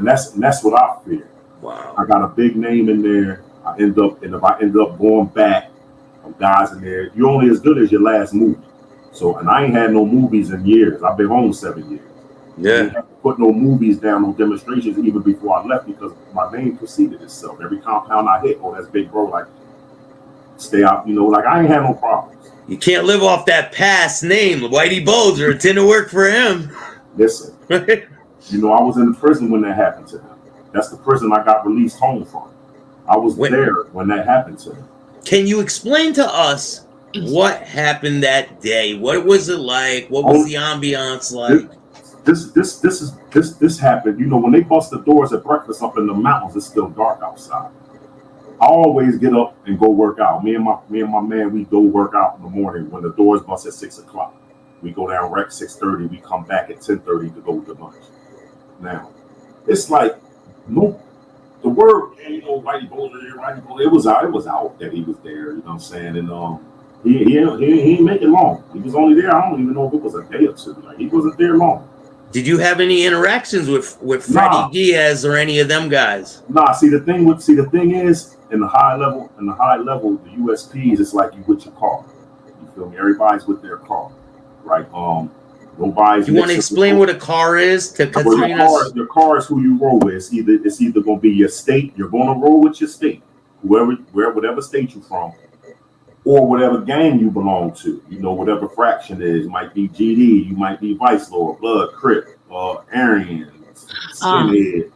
what I fear. Wow. I got a big name in there. If I end up going back, guys in there, you're only as good as your last movie. So, and I ain't had no movies in years. I've been home 7 years. Yeah. I didn't have to put no movies down, no demonstrations even before I left because my name preceded itself. Every compound I hit, that's big bro, like stay out, like I ain't had no problems. You can't live off that past name, Whitey Bulger. It didn't work for him. Listen, I was in prison when that happened to him. That's the prison I got released home from. I was there when that happened to him. Can you explain to us what happened that day? What was it like? What was the ambiance like? This happened. When they bust the doors at breakfast up in the mountains, it's still dark outside. I always get up and go work out. Me and my man, we go work out in the morning when the doors bust at 6 o'clock. We go down rec 6:30. We come back at 10:30 to go to lunch. Now, it's like the word, Whitey Bulger, it was out that he was there. You know what I'm saying? And he didn't make it long. He was only there. I don't even know if it was a day or two. Like he wasn't there long. Did you have any interactions with Freddie Diaz or any of them guys? Nah. The thing is, in the high level, the USPs, it's like you with your car. You feel me? Everybody's with their car, right? Nobody's. You want to explain what a car is to Kathrina? Your car is who you roll with. It's either going to be your state. You're going to roll with your state, whatever state you're from, or whatever gang you belong to. Whatever fraction it is. Might be GD. You might be Vice Lord, Blood, Crip, Aryan, Skinhead.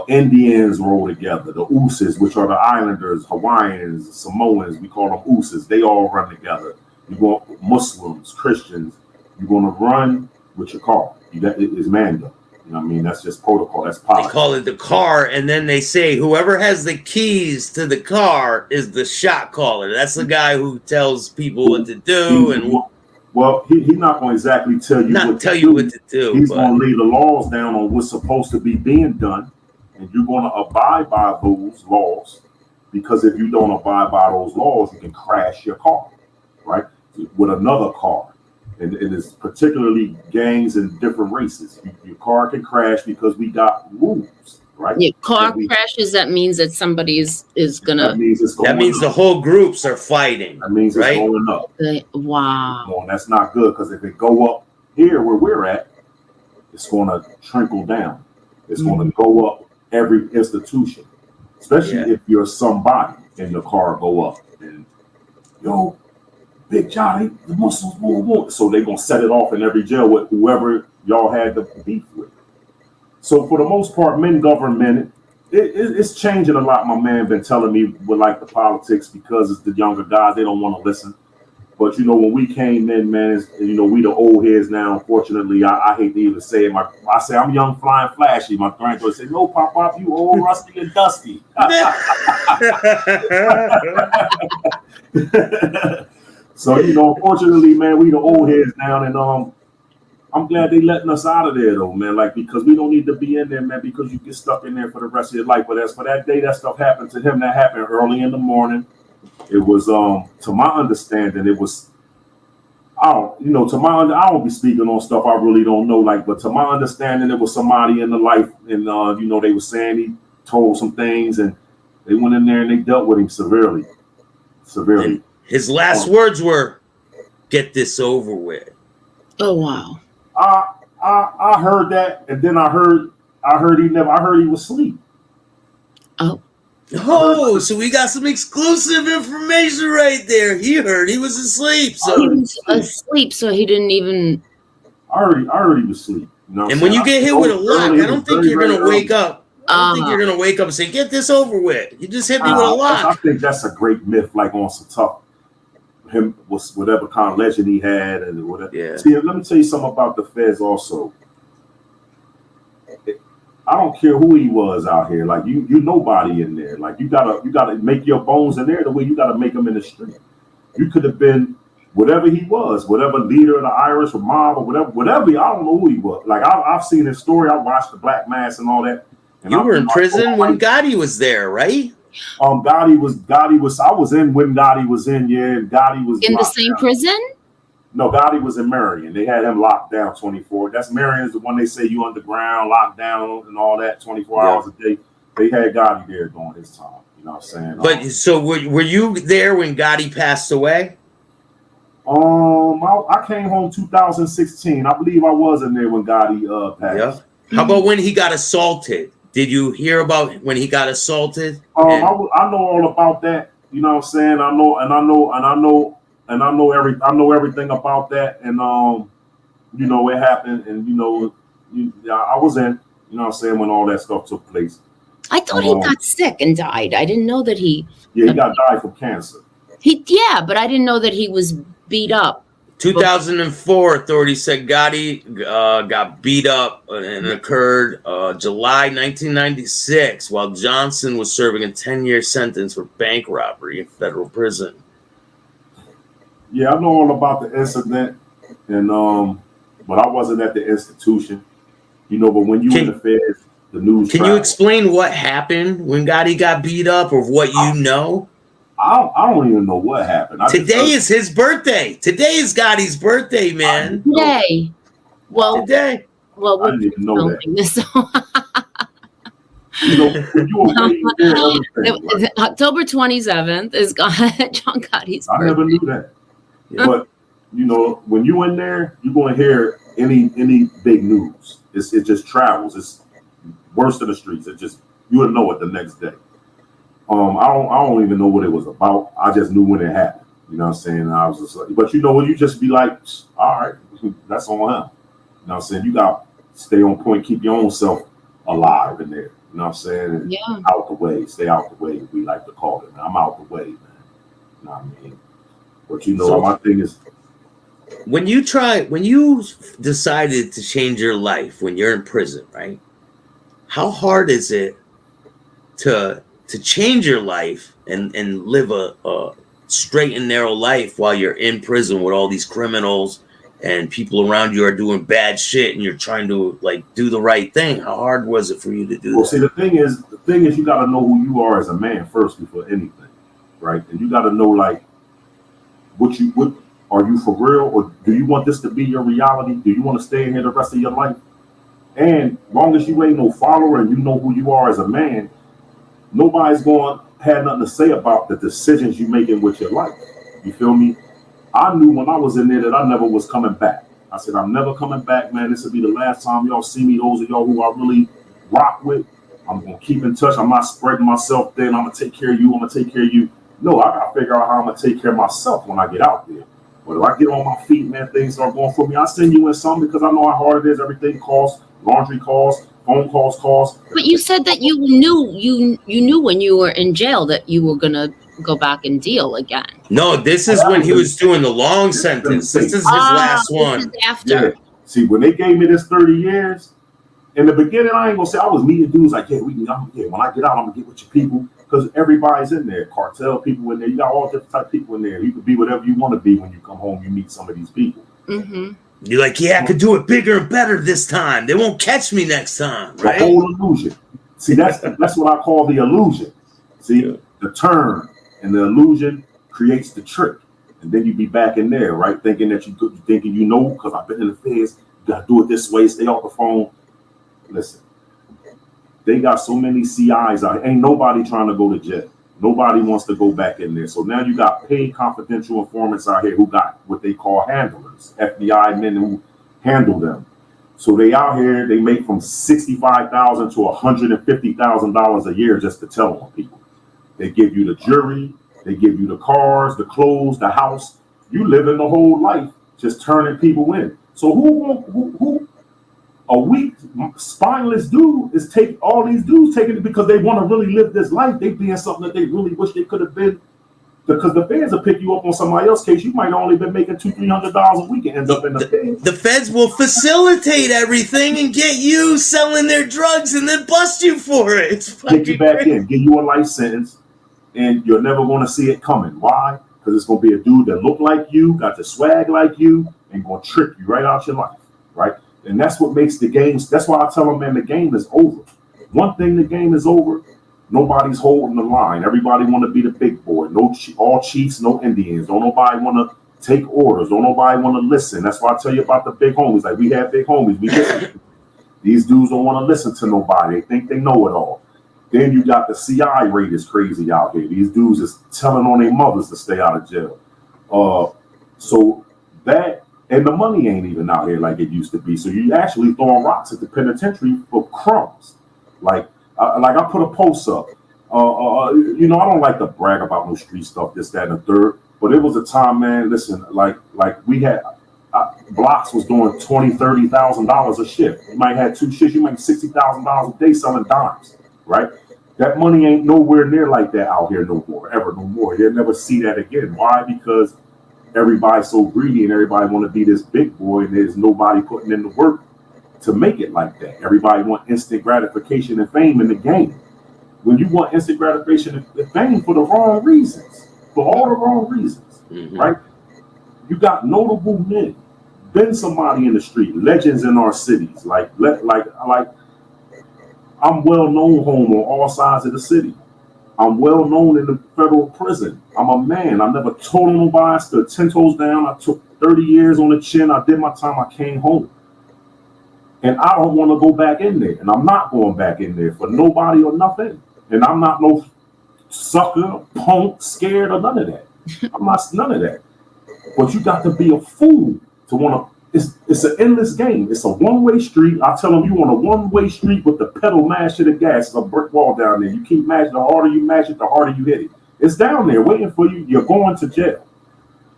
Indians roll together. The Ooses, which are the Islanders, Hawaiians, Samoans, we call them Ooses. They all run together. You want Muslims, Christians. You're going to run with your car. It's Mando. You know what I mean? That's just protocol. That's They politics. call it the car, and then they say whoever has the keys to the car is the shot caller. That's the guy who tells people what to do and Well, he's not going to exactly tell you not what tell to you do. what to do. He's But going to lay the laws down on what's supposed to be being done, and you're going to abide by those laws, because if you don't abide by those laws, you can crash your car, right, with another car. And it's particularly gangs and different races. Your car can crash because we got rules, right? Yeah, car crashes, that means that somebody is gonna. That means it's going that means up. the whole groups are fighting. That means right? it's going up. Wow. No, and that's not good, because if it go up here where we're at, it's going to trickle down. It's going to go up every institution, especially if you're somebody and your car go up. And yo, Big Johnny, the Muslims won't. So they're going to set it off in every jail with whoever y'all had the beef with. So for the most part, men govern men. It's changing a lot. My man been telling me with like the politics, because it's the younger guys, they don't want to listen. But you know, when we came in, man, we the old heads now. Unfortunately, I hate to even say it. I say I'm young, flying, flashy. My granddaughter say, "No, Pop, you old, rusty, and dusty." So unfortunately, man, we the old heads now, and I'm glad they letting us out of there though, man. Like, because we don't need to be in there, man. Because you get stuck in there for the rest of your life. But as for that day, that stuff happened to him. That happened early in the morning. It was, to my understanding, it was, I don't be speaking on stuff I really don't know, like, but to my understanding, it was somebody in the life, and, they were saying he told some things, and they went in there and they dealt with him severely. And his last words were, "Get this over with." Oh, wow. I heard that, and then I heard he was asleep. Oh, so we got some exclusive information right there. He heard he was asleep. So he was asleep, so he didn't even. I heard he was asleep. And when you get hit with a lock, I don't think you're gonna wake up. I don't think you're gonna wake up and say, "Get this over with." You just hit me with a lock. I think that's a great myth, like on some tough him was whatever kind of legend he had and whatever. Yeah. See, let me tell you something about the feds also. I don't care who he was out here. Like you nobody in there. Like you gotta make your bones in there the way you gotta make them in the street. You could have been whatever he was, whatever leader of the Irish or mob or whatever. I don't know who he was. Like I've seen his story. I watched the Black Mass and all that. And you were in prison when Gotti was there, right? Gotti was. I was in when Gotti was in. Yeah, Gotti was in the same prison. No, Gotti was in Marion. They had him locked down 24. That's Marion's the one they say you underground, locked down, and all that 24 hours a day. They had Gotti there during his time. You know what I'm saying? But so were you there when Gotti passed away? I came home 2016. I believe I was in there when Gotti passed. Yeah. How about when he got assaulted? Did you hear about when he got assaulted? I know all about that. You know what I'm saying? I know everything about that, and it happened, and I was in, you know what I'm saying, when all that stuff took place. I thought he got sick and died. I didn't know that he. Yeah, he died from cancer. But I didn't know that he was beat up. 2004, authorities said Gotti got beat up, and it occurred July 1996 while Johnson was serving a 10-year sentence for bank robbery in federal prison. Yeah, I know all about the incident, and but I wasn't at the institution, but when you in the feds, the news. Can you explain what happened when Gotti got beat up, or what you know? I don't even know what happened. Today is his birthday. Today is Gotti's birthday, man. Today. Well, today. Well, I didn't even know that. This. October 27th is John Gotti's birthday. I never knew that. But when you in there, you're going to hear any big news. It just travels. It's worse than the streets. It just you would know it the next day. I don't even know what it was about. I just knew when it happened. You know what I'm saying? And I was just like, but when you just be like, all right, that's on him. You know what I'm saying? You got to stay on point, keep your own self alive in there. You know what I'm saying? And out the way, stay out the way. We like to call it. Man. I'm out the way, man. You know what I mean? But my thing is, when you decided to change your life when you're in prison, right? How hard is it to change your life and live a straight and narrow life while you're in prison with all these criminals and people around you are doing bad shit and you're trying to like do the right thing? How hard was it for you to do that? See, the thing is you got to know who you are as a man first before anything, right? And you got to know like what are you for real, or do you want this to be your reality? Do you want to stay in here the rest of your life? And long as you ain't no follower and you know who you are as a man, nobody's going to have nothing to say about the decisions you making with your life. You feel me? I knew when I was in there that I never was coming back. I said, I'm never coming back, man. This will be the last time y'all see me. Those of y'all who I really rock with, I'm going to keep in touch. I'm not spreading myself thin. I'm going to take care of you. I'm going to take care of you. No, I got to figure out how I'm going to take care of myself when I get out there. But if I get on my feet, man, things start going for me. I send you in some because I know how hard it is. Everything costs, laundry costs, phone calls costs. But you said that you knew when you were in jail that you were going to go back and deal again. No, this is when he was doing the long sentence. This is his last one. This is after. Yeah. See, when they gave me this 30 years, in the beginning, I ain't gonna say I was meeting dudes like, yeah, when I get out, I'm gonna get with your people. Because everybody's in there. Cartel people in there. You got all different type of people in there. You can be whatever you want to be when you come home. You meet some of these people. Mm-hmm. You're like, yeah, I could do it bigger and better this time. They won't catch me next time, right? The whole illusion. See, that's what I call the illusion. See, the turn and the illusion creates the trick. And then you be back in there, right? Thinking that thinking you know, because I've been in the feds, you got to do it this way, stay off the phone. Listen, they got so many CIs out. Ain't nobody trying to go to jail. Nobody wants to go back in there. So now you got paid confidential informants out here who got what they call handlers, FBI men who handle them. So they out here, they make from $65,000 to $150,000 a year just to tell on people. They give you the jury, they give you the cars, the clothes, the house. You living the whole life just turning people in. So who a weak, spineless dude is all these dudes taking it because they want to really live this life. They being something that they really wish they could have been. Because the feds will pick you up on somebody else's case. You might only been making $200-300 a week and end up in the feds. The feds will facilitate everything and get you selling their drugs and then bust you for it. It's get you back in, give you a life sentence, and you're never going to see it coming. Why? Because it's going to be a dude that look like you, got the swag like you, and going to trick you right out your life, right? And that's what makes the games. That's why I tell them, man, the game is over. One thing, the game is over. Nobody's holding the line. Everybody want to be the big boy. No, all chiefs, no Indians. Don't nobody want to take orders. Don't nobody want to listen. That's why I tell you about the big homies. Like, we have big homies. We listen. These dudes don't want to listen to nobody. They think they know it all. Then you got the CI rate is crazy out here. These dudes is telling on their mothers to stay out of jail. So that, and the money ain't even out here like it used to be. So you actually throwing rocks at the penitentiary for crumbs. Like I put a post up. I don't like to brag about no street stuff, this, that, and the third. But it was a time, man. Listen, like we had blocks was doing $20,000-$30,000 a shift. You might have two shifts. You make $60,000 a day selling dimes, right? That money ain't nowhere near like that out here no more, ever no more. You'll never see that again. Why? Because everybody's so greedy and everybody want to be this big boy, and there's nobody putting in the work to make it like that. Everybody want instant gratification and fame in the game. When you want instant gratification and fame for the wrong reasons, for all the wrong reasons, right? You got notable men, been somebody in the street, legends in our cities, like I'm well known home on all sides of the city. I'm well known in the federal prison. I'm a man. I never told nobody. I stood 10 toes down. I took 30 years on the chin. I did my time. I came home. And I don't want to go back in there. And I'm not going back in there for nobody or nothing. And I'm not no sucker, punk, scared, or none of that. I'm not none of that. But you got to be a fool to want to. It's an endless game. It's a one-way street. I tell them, you on a one-way street with the pedal mashed to the gas. It's a brick wall down there. You keep mashing. The harder you mash it, the harder you hit it. It's down there waiting for you. You're going to jail.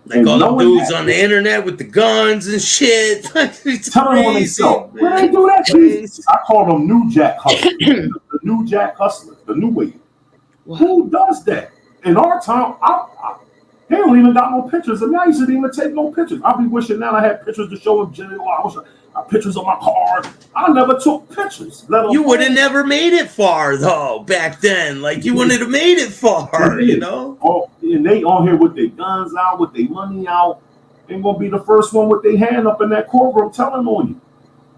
Like all the dudes on the internet with the guns and shit. Tell them on themselves. Where they do that? Jesus. I call them new jack hustlers. The new jack hustlers. The new way. Wow. Who does that? In our time, They don't even got no pictures of me. I used to even take no pictures. I'll be wishing now I had pictures to show in jail. I wish I had pictures of my car. I never took pictures. You would have never made it far though back then. Like you wouldn't have made it far, you know. Oh, and they on here with their guns out, with their money out. Ain't gonna be the first one with their hand up in that courtroom telling on you.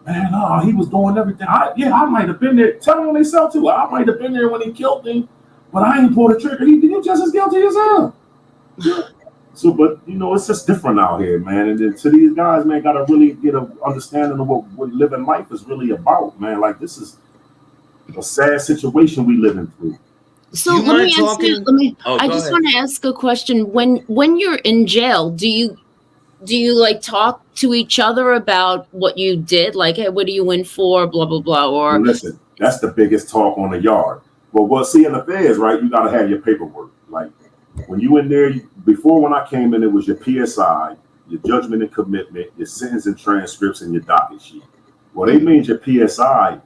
Man, he was doing everything. I might have been there. Telling on themselves too. I might have been there when he killed him, but I ain't pulled the trigger. He just as guilty as hell. So, but you know, it's just different out here, man. And then to these guys, man, gotta really get an understanding of what living life is really about, man. Like this is a sad situation we living through. So let me ask you. I just want to ask a question. When you're in jail, do you like talk to each other about what you did? Like, hey, what are you in for? Blah blah blah. Or well, listen, that's the biggest talk on the yard. Well, see, in the feds, right? You gotta have your paperwork. Like when you in there, before when I came in, it was your PSI, your judgment and commitment, your sentence and transcripts, and your docket sheet. Well, they made your PSI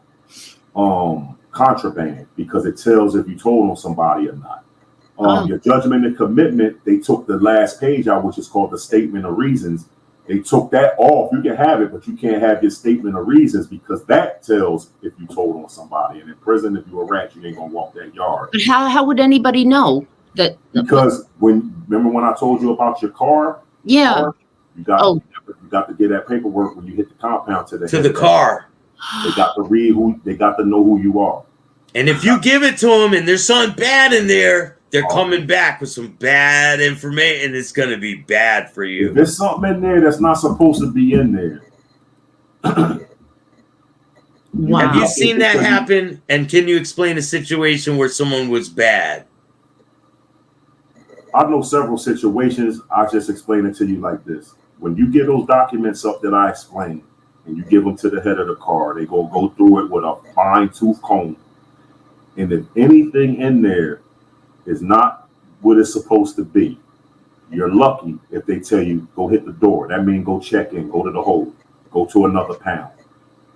contraband because it tells if you told on somebody or not. Your judgment and commitment, they took the last page out, which is called the statement of reasons. They took that off. You can have it, but you can't have your statement of reasons because that tells if you told on somebody. And in prison, if you're a rat, you ain't gonna walk that yard. But how would anybody know that? Because remember when I told you about your car? Yeah. Car, you got to get that paperwork when you hit the compound to the car. They got to read they got to know who you are. And if you give it to them and there's something bad in there, they're coming back with some bad information, and it's going to be bad for you. If there's something in there that's not supposed to be in there. Wow. Have you seen that happen? And can you explain a situation where someone was bad? I know several situations. I'll just explain it to you like this. When you get those documents up that I explained, and you give them to the head of the car, they go through it with a fine-tooth comb. And if anything in there is not what it's supposed to be, you're lucky if they tell you, go hit the door. That means go check in, go to the hold, go to another pound.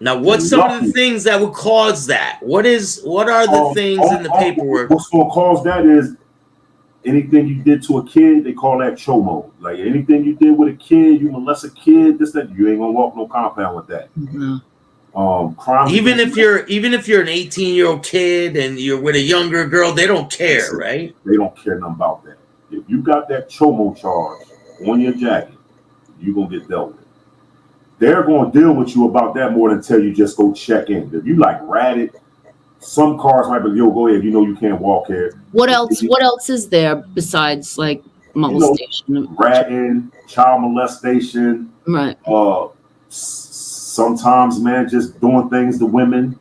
Now, what's some of the things that would cause that? What are the things in the paperwork? What's going to cause that is anything you did to a kid, they call that chomo. Like anything you did with a kid, you molest a kid, this, that, you ain't going to walk no compound with that. Mm-hmm. Crime even if you're an 18-year-old kid and you're with a younger girl, they don't care, right? They don't care nothing about that. If you got that chomo charge on your jacket, you're going to get dealt with. They're going to deal with you about that more than tell you just go check in. If you like ratted, some cars might be, yo, go ahead, you can't walk here. What else is there besides like molestation? Ratting, child molestation. Right. Sometimes, man, just doing things to women.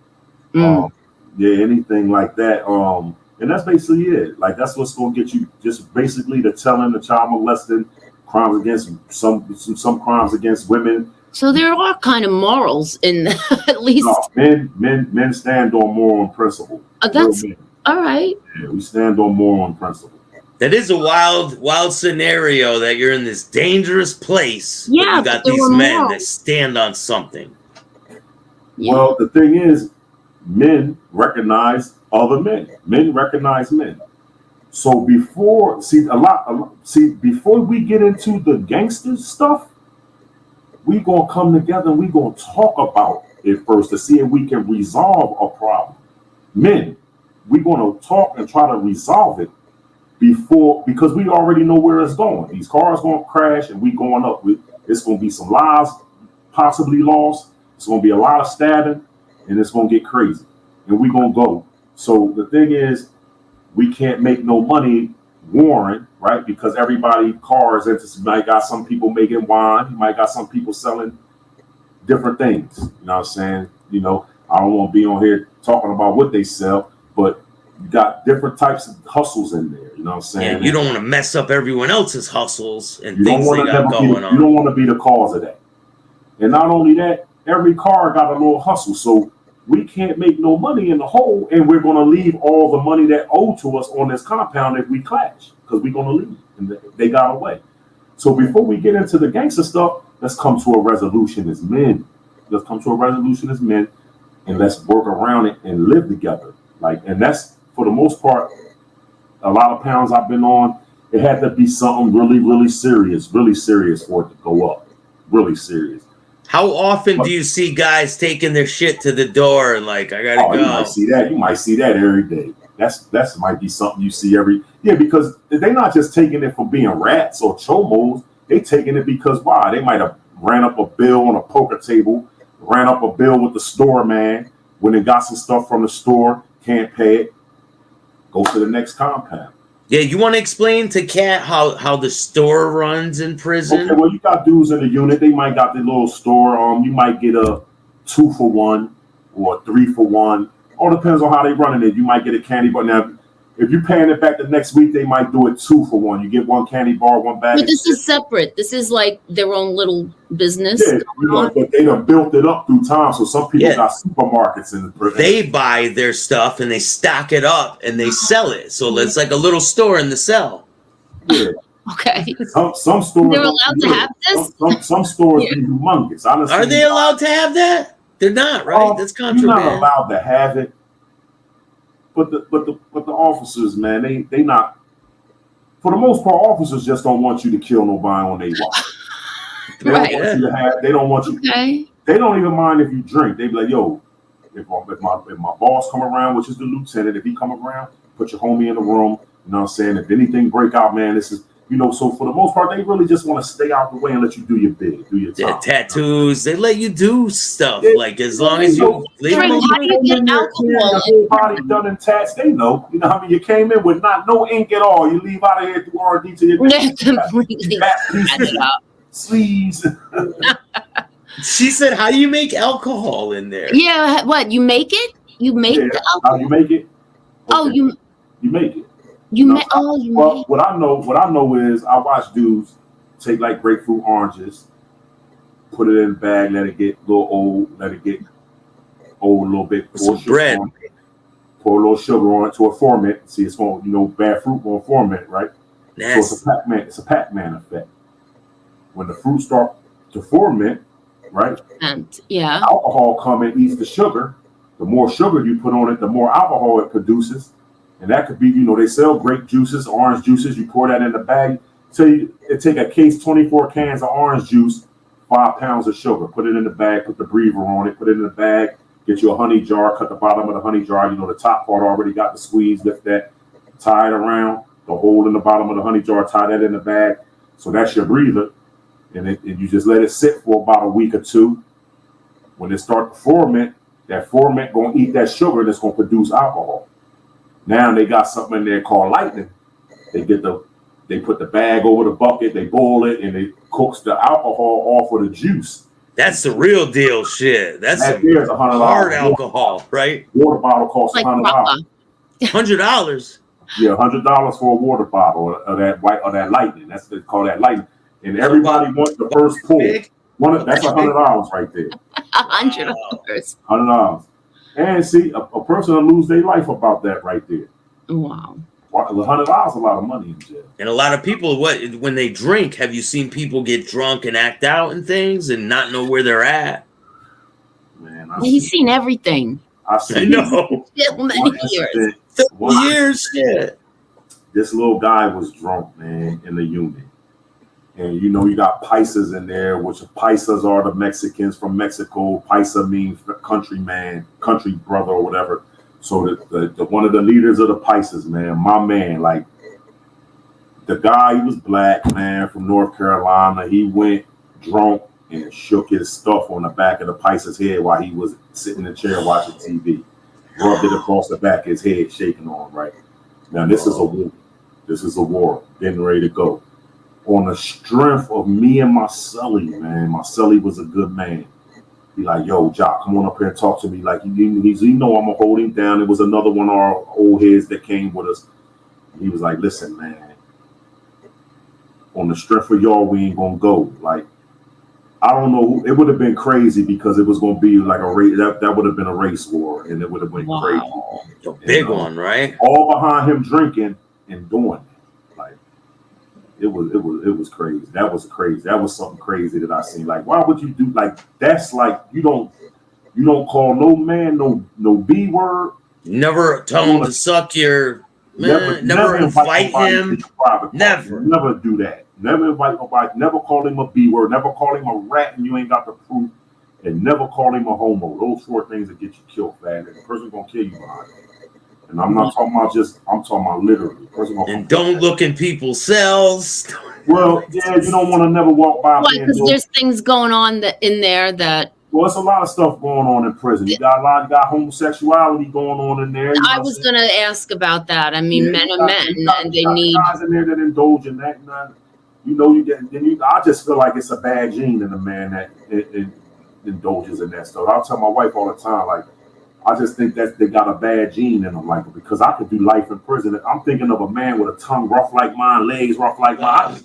Anything like that. And that's basically it. Like that's what's going to get you. Just basically the telling, the child molesting, crimes against some crimes against women. So there are kind of morals in at least. No, men stand on moral and principle. That's all right. Yeah, we stand on moral and principle. That is a wild scenario that you're in this dangerous place. Yeah, you got these men that stand on something. Yeah. Well, the thing is, men recognize other men. Men recognize men. So before we get into the gangster stuff, we gonna come together and we gonna talk about it first to see if we can resolve a problem. Men, we gonna talk and try to resolve it because we already know where it's going. These cars gonna crash and we going up. It's gonna be some lives possibly lost. It's gonna be a lot of stabbing, and it's gonna get crazy. And we gonna go. So the thing is, we can't make no money warring, right? Because everybody cars, you might got some people making wine, you might got some people selling different things. You know what I'm saying? I don't want to be on here talking about what they sell, but you got different types of hustles in there. You know what I'm saying? Yeah, you don't want to mess up everyone else's hustles and things they got going on. You don't want to be the cause of that. And not only that, every car got a little hustle. So we can't make no money in the hole, and we're going to leave all the money that owed to us on this compound if we clash, because we're going to leave. And they got away. So before we get into the gangster stuff, let's come to a resolution as men. Let's come to a resolution as men, and let's work around it and live together. And that's, for the most part, a lot of pounds I've been on, It had to be something really serious for it to go up. Really serious. How often But, do you see guys taking their shit to the door and like, I gotta go? You might see that. You might see that every day. That's might be something you see because they're not just taking it for being rats or chomos. They taking it because why? They might have ran up a bill on a poker table, ran up a bill with the store man. When they got some stuff from the store, can't pay it, go to the next compound. Yeah, you want to explain to Kat how the store runs in prison? Okay, well, you got dudes in the unit. They might got the little store. You might get a 2 for $1 or a 3 for $1. All depends on how they running it. You might get a candy bar. Now, if you're paying it back the next week, they might do it 2 for $1. You get 1 candy bar, 1 bag. But this is separate. This is like their own little business. Yeah, but they done built it up through time. So some people got supermarkets in the prison. They buy their stuff and they stock it up and they sell it. So it's like a little store in the cell. Yeah. Okay. Some stores. They're allowed to have this? Some stores are humongous. Honestly, are they allowed to have that? They're not, right? That's contraband. You're not allowed to have it. But the officers, man, they not. For the most part, officers just don't want you to kill nobody on their watch. They don't want you to have. They don't want you. Okay. They don't even mind if you drink. They be like, yo, if my boss come around, which is the lieutenant, if he come around, put your homie in the room. You know what I'm saying? If anything break out, man, this is. So for the most part, they really just want to stay out the way and let you do your bid, do your time. Yeah, tattoos, they let you do stuff. Like as long as you leave how do you get alcohol? The whole body done in tats, they know. You know what I mean? You came in with no ink at all. You leave out of here through R&D to your completely sleeves. She said, how do you make alcohol in there? Yeah, what? You make it? You make the alcohol? How you make it? Okay. Oh, you make it. What I know is I watch dudes take like grapefruit oranges, put it in a bag, let it get a little old, let it get old a little bit. Some bread. Pour a little sugar on it to a ferment. See, it's going, bad fruit going to ferment, right? Nasty. So it's a Pac-Man effect. When the fruit start to ferment, right? And yeah, alcohol come and eats the sugar. The more sugar you put on it, the more alcohol it produces. And that could be, they sell grape juices, orange juices. You pour that in the bag. So it take a case, 24 cans of orange juice, 5 pounds of sugar. Put it in the bag, put the breather on it, put it in the bag, get you a honey jar, cut the bottom of the honey jar. The top part already got the squeeze, lift that, tie it around, the hole in the bottom of the honey jar, tie that in the bag. So that's your breather. And you just let it sit for about a week or two. When it starts to ferment, that ferment going to eat that sugar and it's going to produce alcohol. Now they got something in there called lightning. They put the bag over the bucket, they boil it, and it cooks the alcohol off of the juice. That's the real deal shit. That's hard alcohol, right? Water bottle costs $100. $100? Yeah, $100 for a water bottle of that lightning. That's what they call that lightning. And everybody wants the first pull. That's $100 right there. $100. $100. And see, a person will lose their life about that right there. Wow. $100 is a lot of money in jail. And a lot of people, when they drink, have you seen people get drunk and act out and things and not know where they're at? Man, he's seen everything. I know. Many years. Years, shit. This little guy was drunk, man, in the unit. And you got paisas in there, which paisas are the Mexicans from Mexico. Paisa means country man, country brother or whatever. So the one of the leaders of the paisas, man, my man, like the guy, he was black, man, from North Carolina. He went drunk and shook his stuff on the back of the paisa's head while he was sitting in the chair watching TV. Rubbed it across the back of his head, shaking on, right? Now this is a war. This is a war, getting ready to go. On the strength of me and my cellie, man. My cellie was a good man. He like, yo, Jock, come on up here and talk to me. Like, I'm gonna hold him down. It was another one of our old heads that came with us. He was like, listen, man, on the strength of y'all, we ain't gonna go. Like, I don't know. It would have been crazy because it was gonna be like a race. That would have been a race war, and it would have been crazy. A big one, right? All behind him drinking and doing it. It was crazy. That was crazy. That was something crazy that I seen. Like, why would you do like that's like you don't call no man no B word. Never tell him to suck your Never invite nobody to him. your private party. Never. Never do that. Never invite nobody. Never call him a B word. Never call him a rat and you ain't got the proof. And never call him a homo. Those 4 things that get you killed, man. And the person gonna kill you behind it. And I'm not talking about I'm talking about literally. The person gonna And don't look in people's cells. Well, yeah, you don't want to never walk by. Why? Because there's things going on in there that. Well, it's a lot of stuff going on in prison. You got homosexuality going on in there. I was going to ask about that. I mean, men are men, and they need guys in there that indulge in that. I just feel like it's a bad gene in a man that indulges in that stuff. I'll tell my wife all the time, like, I just think that they got a bad gene in them, like, because I could do life in prison. I'm thinking of a man with a tongue rough like mine, legs rough like mine.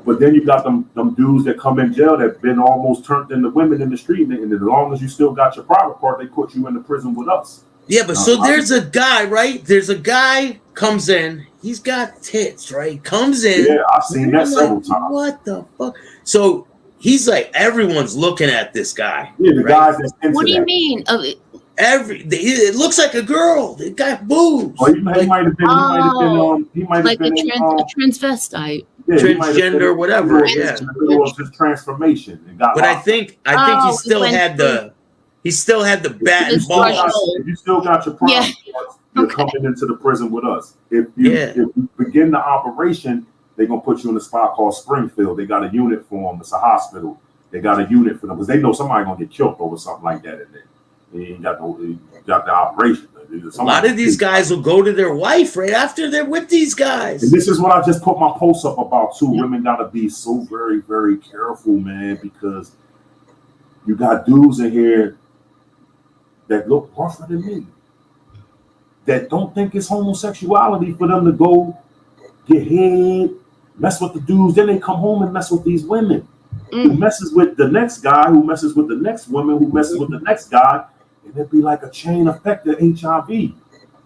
But then you got them dudes that come in jail that been almost turned into women in the street, and as long as you still got your private part, they put you in the prison with us. Yeah, but so there's a guy, right? There's a guy comes in. He's got tits, right? Comes in. Yeah, I've seen that several times. What the fuck? So he's like, everyone's looking at this guy. Yeah, the guys that's into What do you mean? It looks like a girl. They got boobs. Well, he might have been like a transvestite. Yeah, transgender, whatever. Yeah, it was his transformation. But I think he still had the bat and ball. If you still got your private parts, you're coming into the prison with us. If you begin the operation, they're gonna put you in a spot called Springfield. They got a unit for them. It's a hospital. They got a unit for them because they know somebody gonna get killed over something like that in there. You got the operation. A lot of these guys will go to their wife right after they're with these guys. And this is what I just put my post up about too. Women gotta be so very, very careful, man, because you got dudes in here that look rougher than me, that don't think it's homosexuality for them to go get head, mess with the dudes, then they come home and mess with these women. Who messes with the next guy, who messes with the next woman, who messes with the next guy. And it'd be like a chain effect of HIV.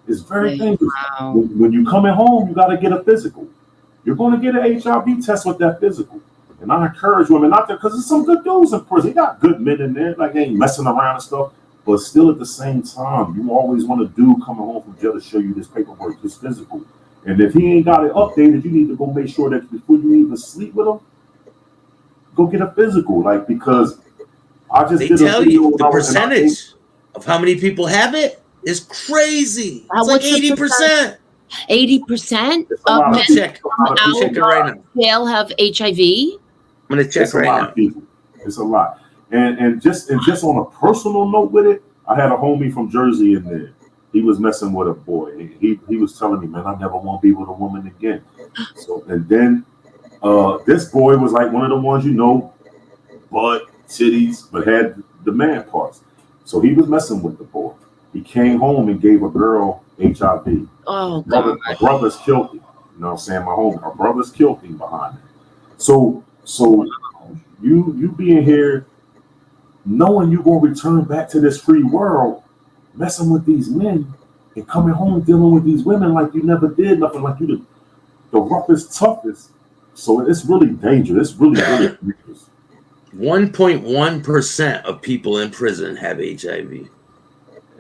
It's very dangerous. Wow. When you coming home, you got to get a physical. You're going to get an HIV test with that physical. And I encourage women out there because there's some good dudes in prison. They got good men in there, like they ain't messing around and stuff. But still, at the same time, you always want a dude coming home from jail to show you this paperwork, this physical. And if he ain't got it updated, you need to go make sure that before you even sleep with him, go get a physical. Like, because I just they tell you the percentage of how many people have it is crazy. It's like 80%. 80% of men check it right now. They'll have HIV. I'm gonna check right now. People. It's a lot. And just on a personal note with it, I had a homie from Jersey in there. He was messing with a boy. He was telling me, man, I never want to be with a woman again. So and then this boy was like one of the ones, butt, titties, but had the man parts. So he was messing with the boy. He came home and gave a girl HIV. Oh, God. My brother's killed him. You know what I'm saying? Our brother's killed him behind it. So you being here, knowing you're going to return back to this free world, messing with these men and coming home dealing with these women like you never did nothing, like you the roughest, toughest. So it's really dangerous. It's really, really dangerous. 1.1% of people in prison have HIV.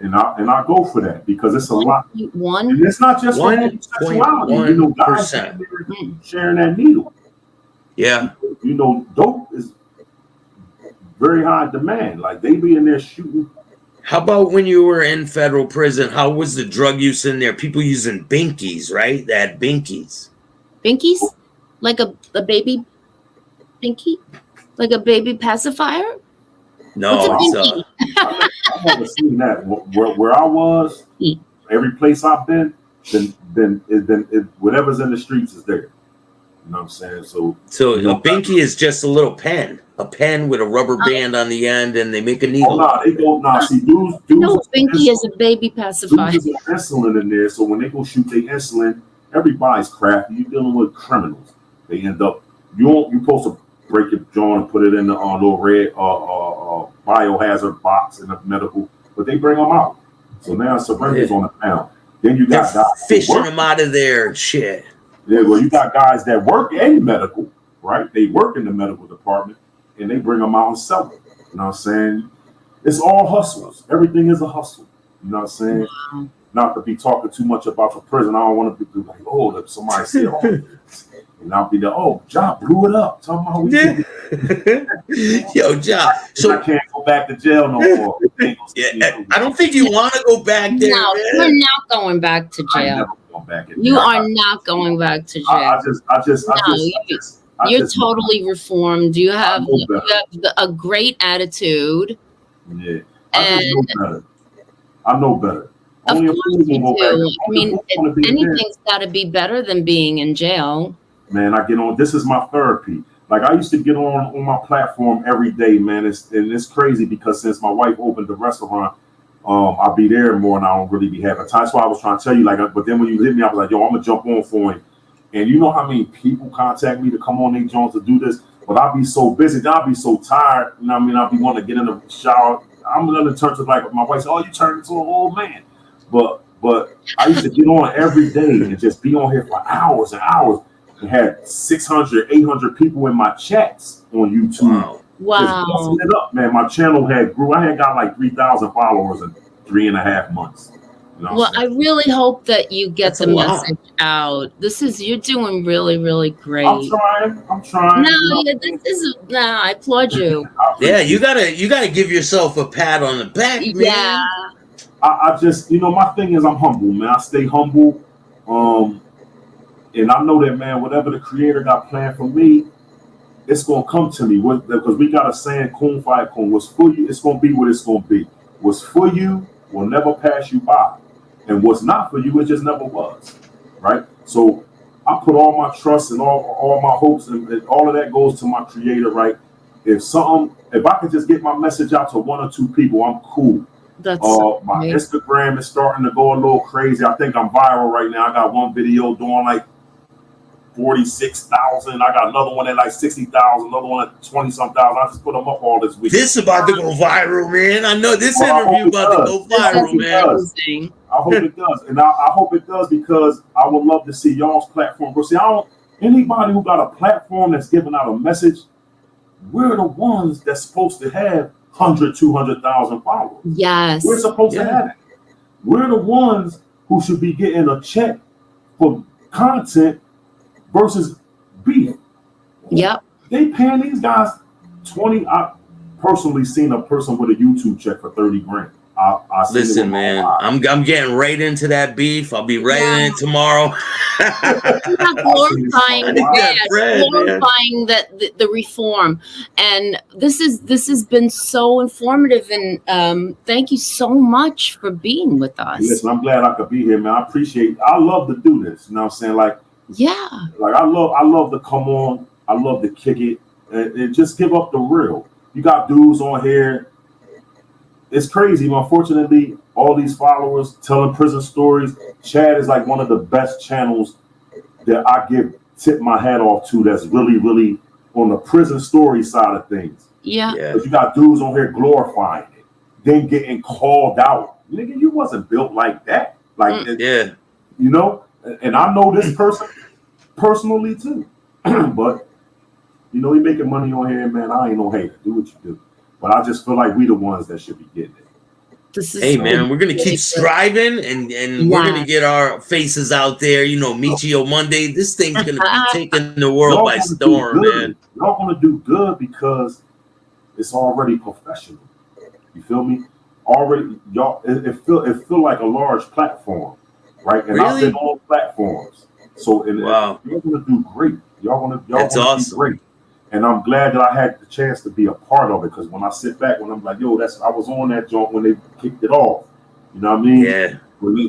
And I go for that because it's a lot. And it's not just homosexuality. Guys sharing that needle. Yeah. Dope is very high demand. Like they be in there shooting. How about when you were in federal prison? How was the drug use in there? People using binkies, right? They had binkies. Binkies? Like a baby binky? Like a baby pacifier? No, I've never seen that. Where I was, every place I've been, then whatever's in the streets is there. You know what I'm saying? So a binky is just a little pen. A pen with a rubber band on the end, and they make a needle. They go. See, dudes. No, binky is a baby pacifier. Dudes have insulin in there, so when they go shoot their insulin, everybody's crafty. You're dealing with criminals. They end up. You're supposed to break your jaw and put it in the little red biohazard box in the medical, but they bring them out. So now surrender's on the pound. Then you got guys fishing them out of there. Shit. Yeah, well, you got guys that work in medical, right? They work in the medical department, and they bring them out and sell them. You know what I'm saying? It's all hustles. Everything is a hustle. You know what I'm saying? not to be talking too much about the prison. I don't want to be like, oh, if somebody say, oh, and I'll be there, oh, Ja blew it up. Tell me how we did it. Yo, Ja. So I can't go back to jail no more. Yeah, I don't think you want to go back there. No, man. you're not going back to I jail. never go back in You jail. are not going back to jail. You're totally reformed. You have a great attitude. Yeah, I just know better. I know better. Of Only course you go do. back. I mean, anything's got to be better than being in jail. Man, I get on. This is my therapy. Like I used to get on my platform every day, man. It's crazy because since my wife opened the restaurant, I'll be there more and I don't really be having time. That's why I was trying to tell you, like, but then when you hit me, I was like, yo, I'm gonna jump on for you. And you know how many people contact me to come on their Jones to do this, but I'll be so busy, I'll be so tired. You know what I mean? I'll be wanting to get in the shower. I'm gonna turn to like my wife said, oh, you turned into an old man. But I used to get on every day and just be on here for hours and hours. And had 600, 800 people in my chats on YouTube. Wow. Just busting it up, man. My channel grew. I had got like 3,000 followers in 3.5 months. You know well, I really hope that you get the message out. You're doing really, really great. I'm trying. No, I applaud you. Yeah, you gotta give yourself a pat on the back, man. Yeah. I just, my thing is I'm humble, man. I stay humble. And I know that, man, whatever the creator got planned for me, it's going to come to me. Because we got a saying, kun fire kun. What's for you, it's going to be what it's going to be. What's for you will never pass you by. And what's not for you, it just never was. Right? So I put all my trust and all my hopes, and all of that goes to my creator, right? If I could just get my message out to 1 or 2 people, I'm cool. That's my Instagram is starting to go a little crazy. I think I'm viral right now. I got one video doing like 46,000. I got another one at like 60,000. Another one at 20-some thousand. I just put them up all this week. This is about to go viral, man. I know this interview about to go viral, man. I hope it does, and I hope it does because I would love to see y'all's platform. But see, anybody who got a platform that's giving out a message, we're the ones that's supposed to have 100, 200,000 followers. Yes, we're supposed to have it. We're the ones who should be getting a check for content versus beef. Yep. They paying these guys 20. I personally seen a person with a YouTube check for 30 grand. Listen, man, I'm getting right into that beef. I'll be right in it tomorrow. Not glorifying the reform, and this has been so informative. And thank you so much for being with us. Listen, I'm glad I could be here, man. I appreciate. I love to do this. You know what I'm saying? Like I love to come on. I love to kick it and just give up the real. You got dudes on here. It's crazy. Unfortunately, all these followers telling prison stories. Chad is like one of the best channels that I tip my hat off to. That's really, really on the prison story side of things. Yeah. Because you got dudes on here glorifying it, then getting called out. Nigga, you wasn't built like that. And I know this person personally too. But he making money on here, man. I ain't no hater. Do what you do. But I just feel like we the ones that should be getting it. Hey, man, we're going to keep striving and we're going to get our faces out there. Miccio Monday, this thing's going to be taking the world by storm, man. Y'all going to do good because it's already professional. You feel me? Already, y'all, it feel like a large platform, right? And I've been on platforms. So, y'all going to do great. Y'all going to do great. And I'm glad that I had the chance to be a part of it because when I sit back, when I'm like, yo, I was on that joint when they kicked it off. You know what I mean? Yeah.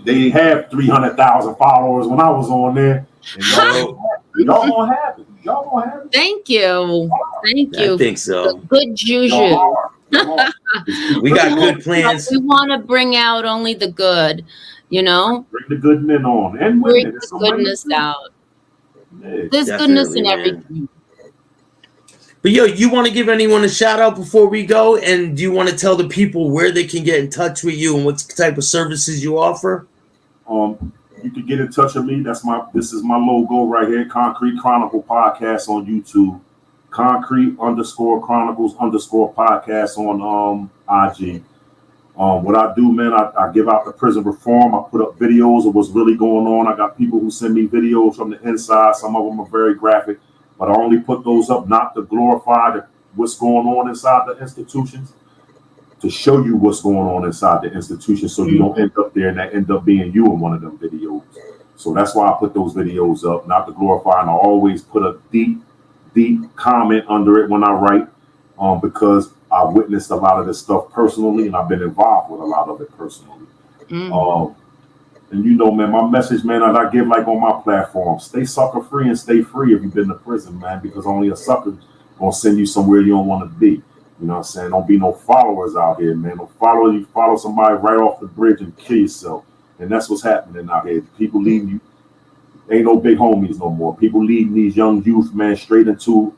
They have 300,000 followers when I was on there. And y'all gonna have it. Y'all gonna have it. Thank you. I think so. Good juju. We got good plans. We want to bring out only the good, Bring the good men on. And bring the goodness out. Yeah, there's goodness in everything. But you want to give anyone a shout out before we go? And do you want to tell the people where they can get in touch with you and what type of services you offer? You can get in touch with me. This is my logo right here. Concrete Chronicle Podcast on YouTube. Concrete _Chronicles _ podcast on IG. What I do, man, I give out the prison reform. I put up videos of what's really going on. I got people who send me videos from the inside. Some of them are very graphic, but I only put those up not to glorify what's going on inside the institutions, to show you what's going on inside the institution, so you don't end up there and that end up being you in one of them videos. So that's why I put those videos up, not to glorify, and I always put a deep comment under it when I write, because I witnessed a lot of this stuff personally, and I've been involved with a lot of it personally. And you know, man, my message, man, that I give like on my platform: stay sucker free and stay free if you've been to prison, man, because only a sucker gonna send you somewhere you don't want to be. You know what I'm saying? Don't be no followers out here, man. Don't follow you. Follow somebody right off the bridge and kill yourself. And that's what's happening out here. People leaving you. Ain't no big homies no more. People leading these young youth, man, straight into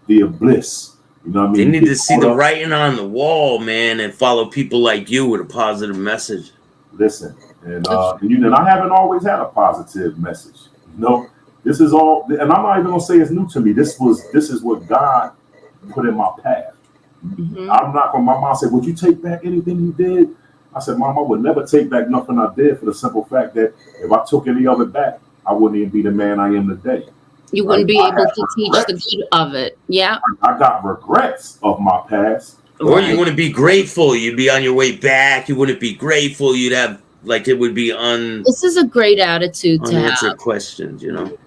the bliss. You know what I mean? They need to see the writing on the wall, man, and follow people like you with a positive message. Listen, and I haven't always had a positive message. You know, this is all, and I'm not even gonna say it's new to me. This is what God put in my path. I'm not gonna. My mom said, "Would you take back anything you did?" I said, "Mom, I would never take back nothing I did, for the simple fact that if I took any of it back, I wouldn't even be the man I am today." You wouldn't be able to teach the good of it. Yeah. I got regrets of my past. Or you wouldn't be grateful. You'd be on your way back. You wouldn't be grateful. You'd have, like, it would be This is a great attitude to have. unanswered questions, you know?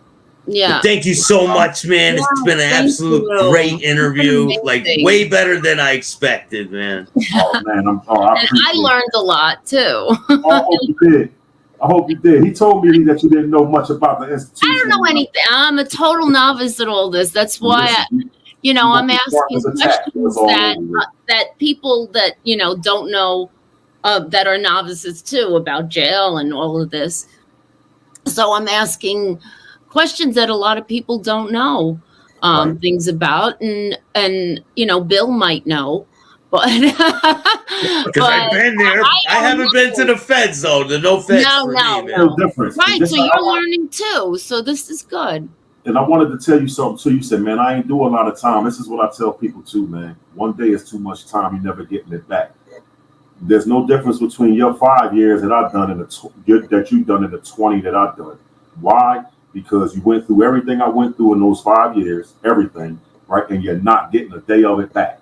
Yeah. But thank you so much, man. It's been an absolute great interview. Like, way better than I expected, man. Oh, man. I learned a lot, too. I hope you did. He told me that you didn't know much about the institution. I don't know anything. I'm a total novice at all this. That's why, I'm asking questions that people that, don't know, that are novices too, about jail and all of this. So I'm asking questions that a lot of people don't know things about, and Bill might know. But because I've been there. I haven't been to the feds though. The no feds for me, man. No difference. Right, so you're learning too. So this is good. And I wanted to tell you something too. You said, man, I ain't do a lot of time. This is what I tell people too, man. One day is too much time. You're never getting it back. There's no difference between your 5 years that I've done and that you've done and the 20 that I've done. Why? Because you went through everything I went through in those 5 years, everything, right? And you're not getting a day of it back.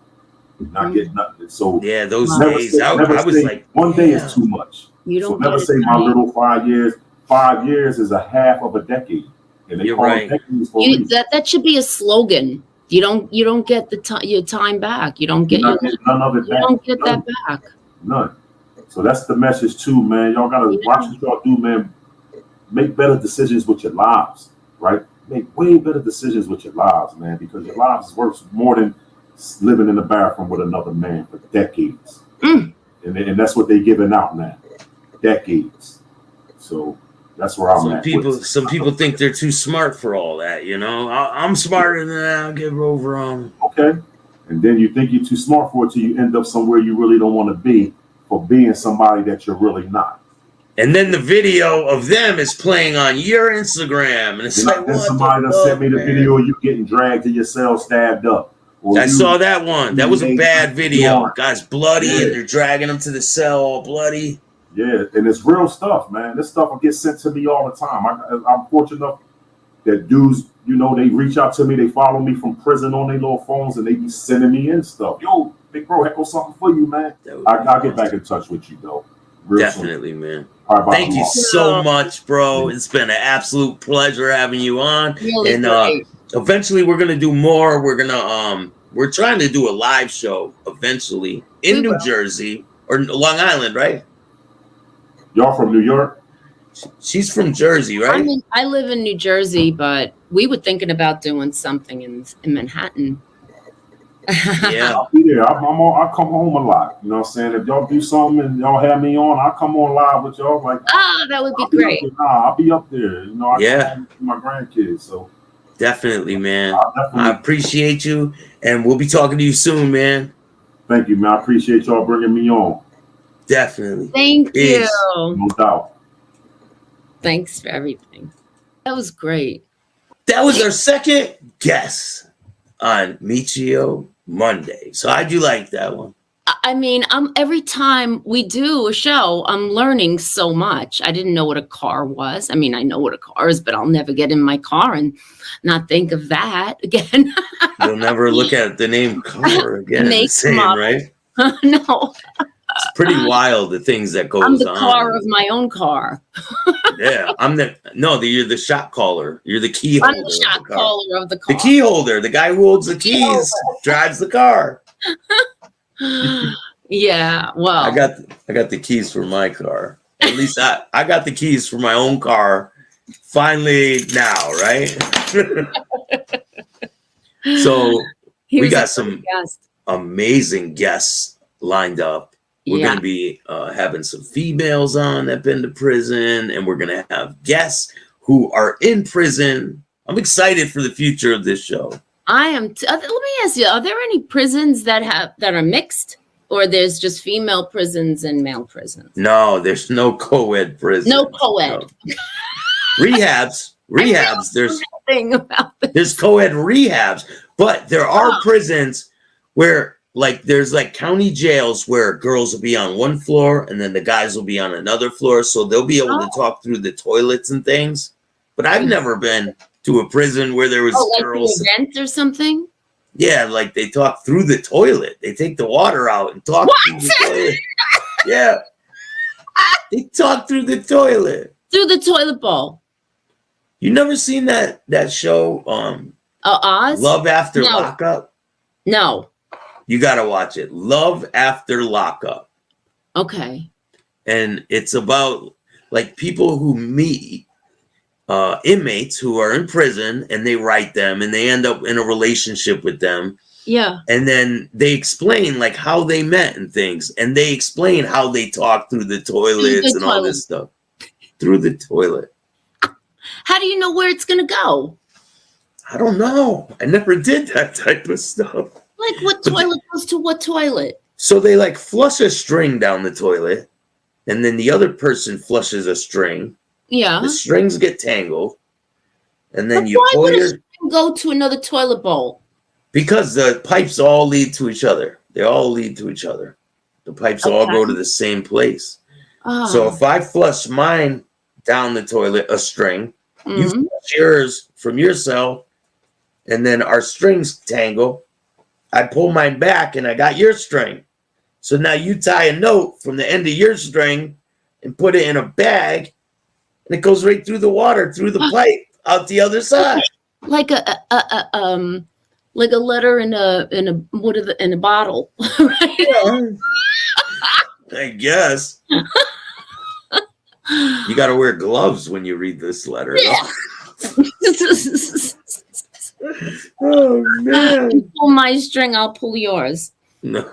Not getting nothing. So yeah, those days I was like, one day is too much. You don't never say my little 5 years. 5 years is a half of a decade. And you're right. That should be a slogan. You don't get your time back. You don't get none of it back. You don't get that back. None. So that's the message too, man. Y'all gotta watch what y'all do, man. Make better decisions with your lives, right? Make way better decisions with your lives, man, because your lives is worth more than living in the bathroom with another man for decades. And that's what they're giving out now. Decades. So that's where I'm at. Some people think they're too smart for all that, I'm smarter than that. I'll give over on. Okay. And then you think you're too smart for it till you end up somewhere you really don't want to be, for being somebody that you're really not. And then the video of them is playing on your Instagram. And it's like, what somebody that sent me the video of you getting dragged to your cell, stabbed up. I saw that one. That was a bad video. Guy's bloody and they're dragging him to the cell all bloody. Yeah, and it's real stuff, man. This stuff gets sent to me all the time. I'm fortunate enough that dudes, they reach out to me. They follow me from prison on their little phones, and they be sending me in stuff. Yo, big bro, heck, something for you, man. I'll get back in touch with you, though. Definitely, man. Thank you so much, bro. It's been an absolute pleasure having you on. Really and great. Eventually we're gonna do more. We're trying to do a live show eventually in New Jersey or Long Island, right? Y'all from New York? She's from Jersey, right? I live in New Jersey, but we were thinking about doing something in Manhattan. Yeah, I'll be there. I come home a lot. You know what I'm saying? If y'all do something and y'all have me on, I'll come on live with y'all. Like, that would be great. I'll be up there. I come home with my grandkids. So definitely, man. I appreciate you, and we'll be talking to you soon, man. Thank you, man. I appreciate y'all bringing me on. Definitely. Thank you. No doubt. Thanks for everything. That was great. That was our second guest on Miccio Monday. So how'd you like that one? I mean, every time we do a show, I'm learning so much. I didn't know what a car was. I mean, I know what a car is, but I'll never get in my car and not think of that again. You'll never look at the name car again. Make Same, them up. right? No, It's pretty wild the things that goes on. I'm the car of my own car. Yeah, you're the shot caller. You're the key holder. I'm the shot caller of the car. The key holder, the guy who holds the keys, drives the car. Yeah, well, I got the keys for my car. At least I got the keys for my own car. Finally now, right? So we got some amazing guests lined up. We're going to be having some females on that been to prison, and we're going to have guests who are in prison. I'm excited for the future of this show. I am. Let me ask you: are there any prisons that are mixed, or there's just female prisons and male prisons? No, there's no co-ed prison. No co-ed. No. Rehabs. There's nothing about this. There's co-ed rehabs, but there are prisons where, like, there's like county jails where girls will be on one floor and then the guys will be on another floor, so they'll be able to talk through the toilets and things. But I've never been to a prison where there was girls. Like an event or something? Yeah, like they talk through the toilet. They take the water out and talk through the toilet. Yeah. They talk through the toilet. Through the toilet bowl. You never seen that show, Oz? Love After Lockup? No. You gotta watch it. Love After Lockup. Okay. And it's about like people who meet inmates who are in prison, and they write them and they end up in a relationship with them. Yeah. And then they explain like how they met and things, and they explain how they talk through the toilets and all this stuff. Through the toilet. How do you know where it's gonna go? I don't know. I never did that type of stuff. Like what toilet goes to what toilet? So they like flush a string down the toilet, and then the other person flushes a string. Yeah. The strings get tangled, and then why pour would a string go to another toilet bowl? Because the pipes all lead to each other. They all lead to each other. The pipes all go to the same place. Oh. So if I flush mine down the toilet, a string, you flush yours from your cell, and then our strings tangle. I pull mine back, and I got your string. So now you tie a note from the end of your string and put it in a bag, and it goes right through the water, through the pipe, out the other side. Like a letter in a bottle, right? Yeah. I guess. You got to wear gloves when you read this letter. Yeah. Oh man! You pull my string, I'll pull yours. No.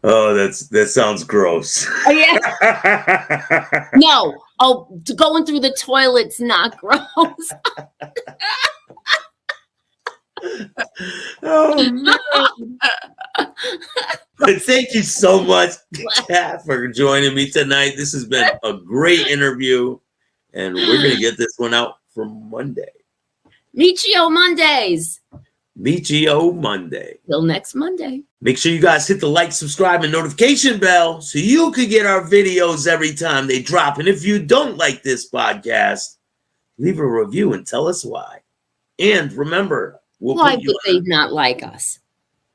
Oh, that sounds gross. Oh, yeah. No. Oh, going through the toilet's not gross. Oh man! But thank you so much, Kat, for joining me tonight. This has been a great interview, and we're gonna get this one out for Monday. Miccio Mondays. Miccio Monday. Till next Monday. Make sure you guys hit the like, subscribe, and notification bell so you can get our videos every time they drop. And if you don't like this podcast, leave a review and tell us why. And remember, why would they not like us?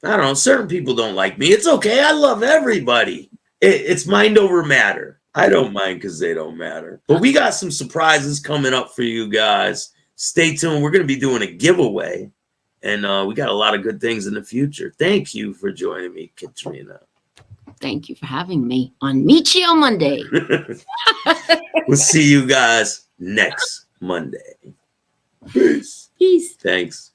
I don't know. Certain people don't like me. It's okay. I love everybody. It's mind over matter. I don't mind because they don't matter. But we got some surprises coming up for you guys. Stay tuned. We're going to be doing a giveaway. And we got a lot of good things in the future. Thank you for joining me, Kathrina. Thank you for having me on Miccio Monday. We'll see you guys next Monday. Peace. Peace. Thanks.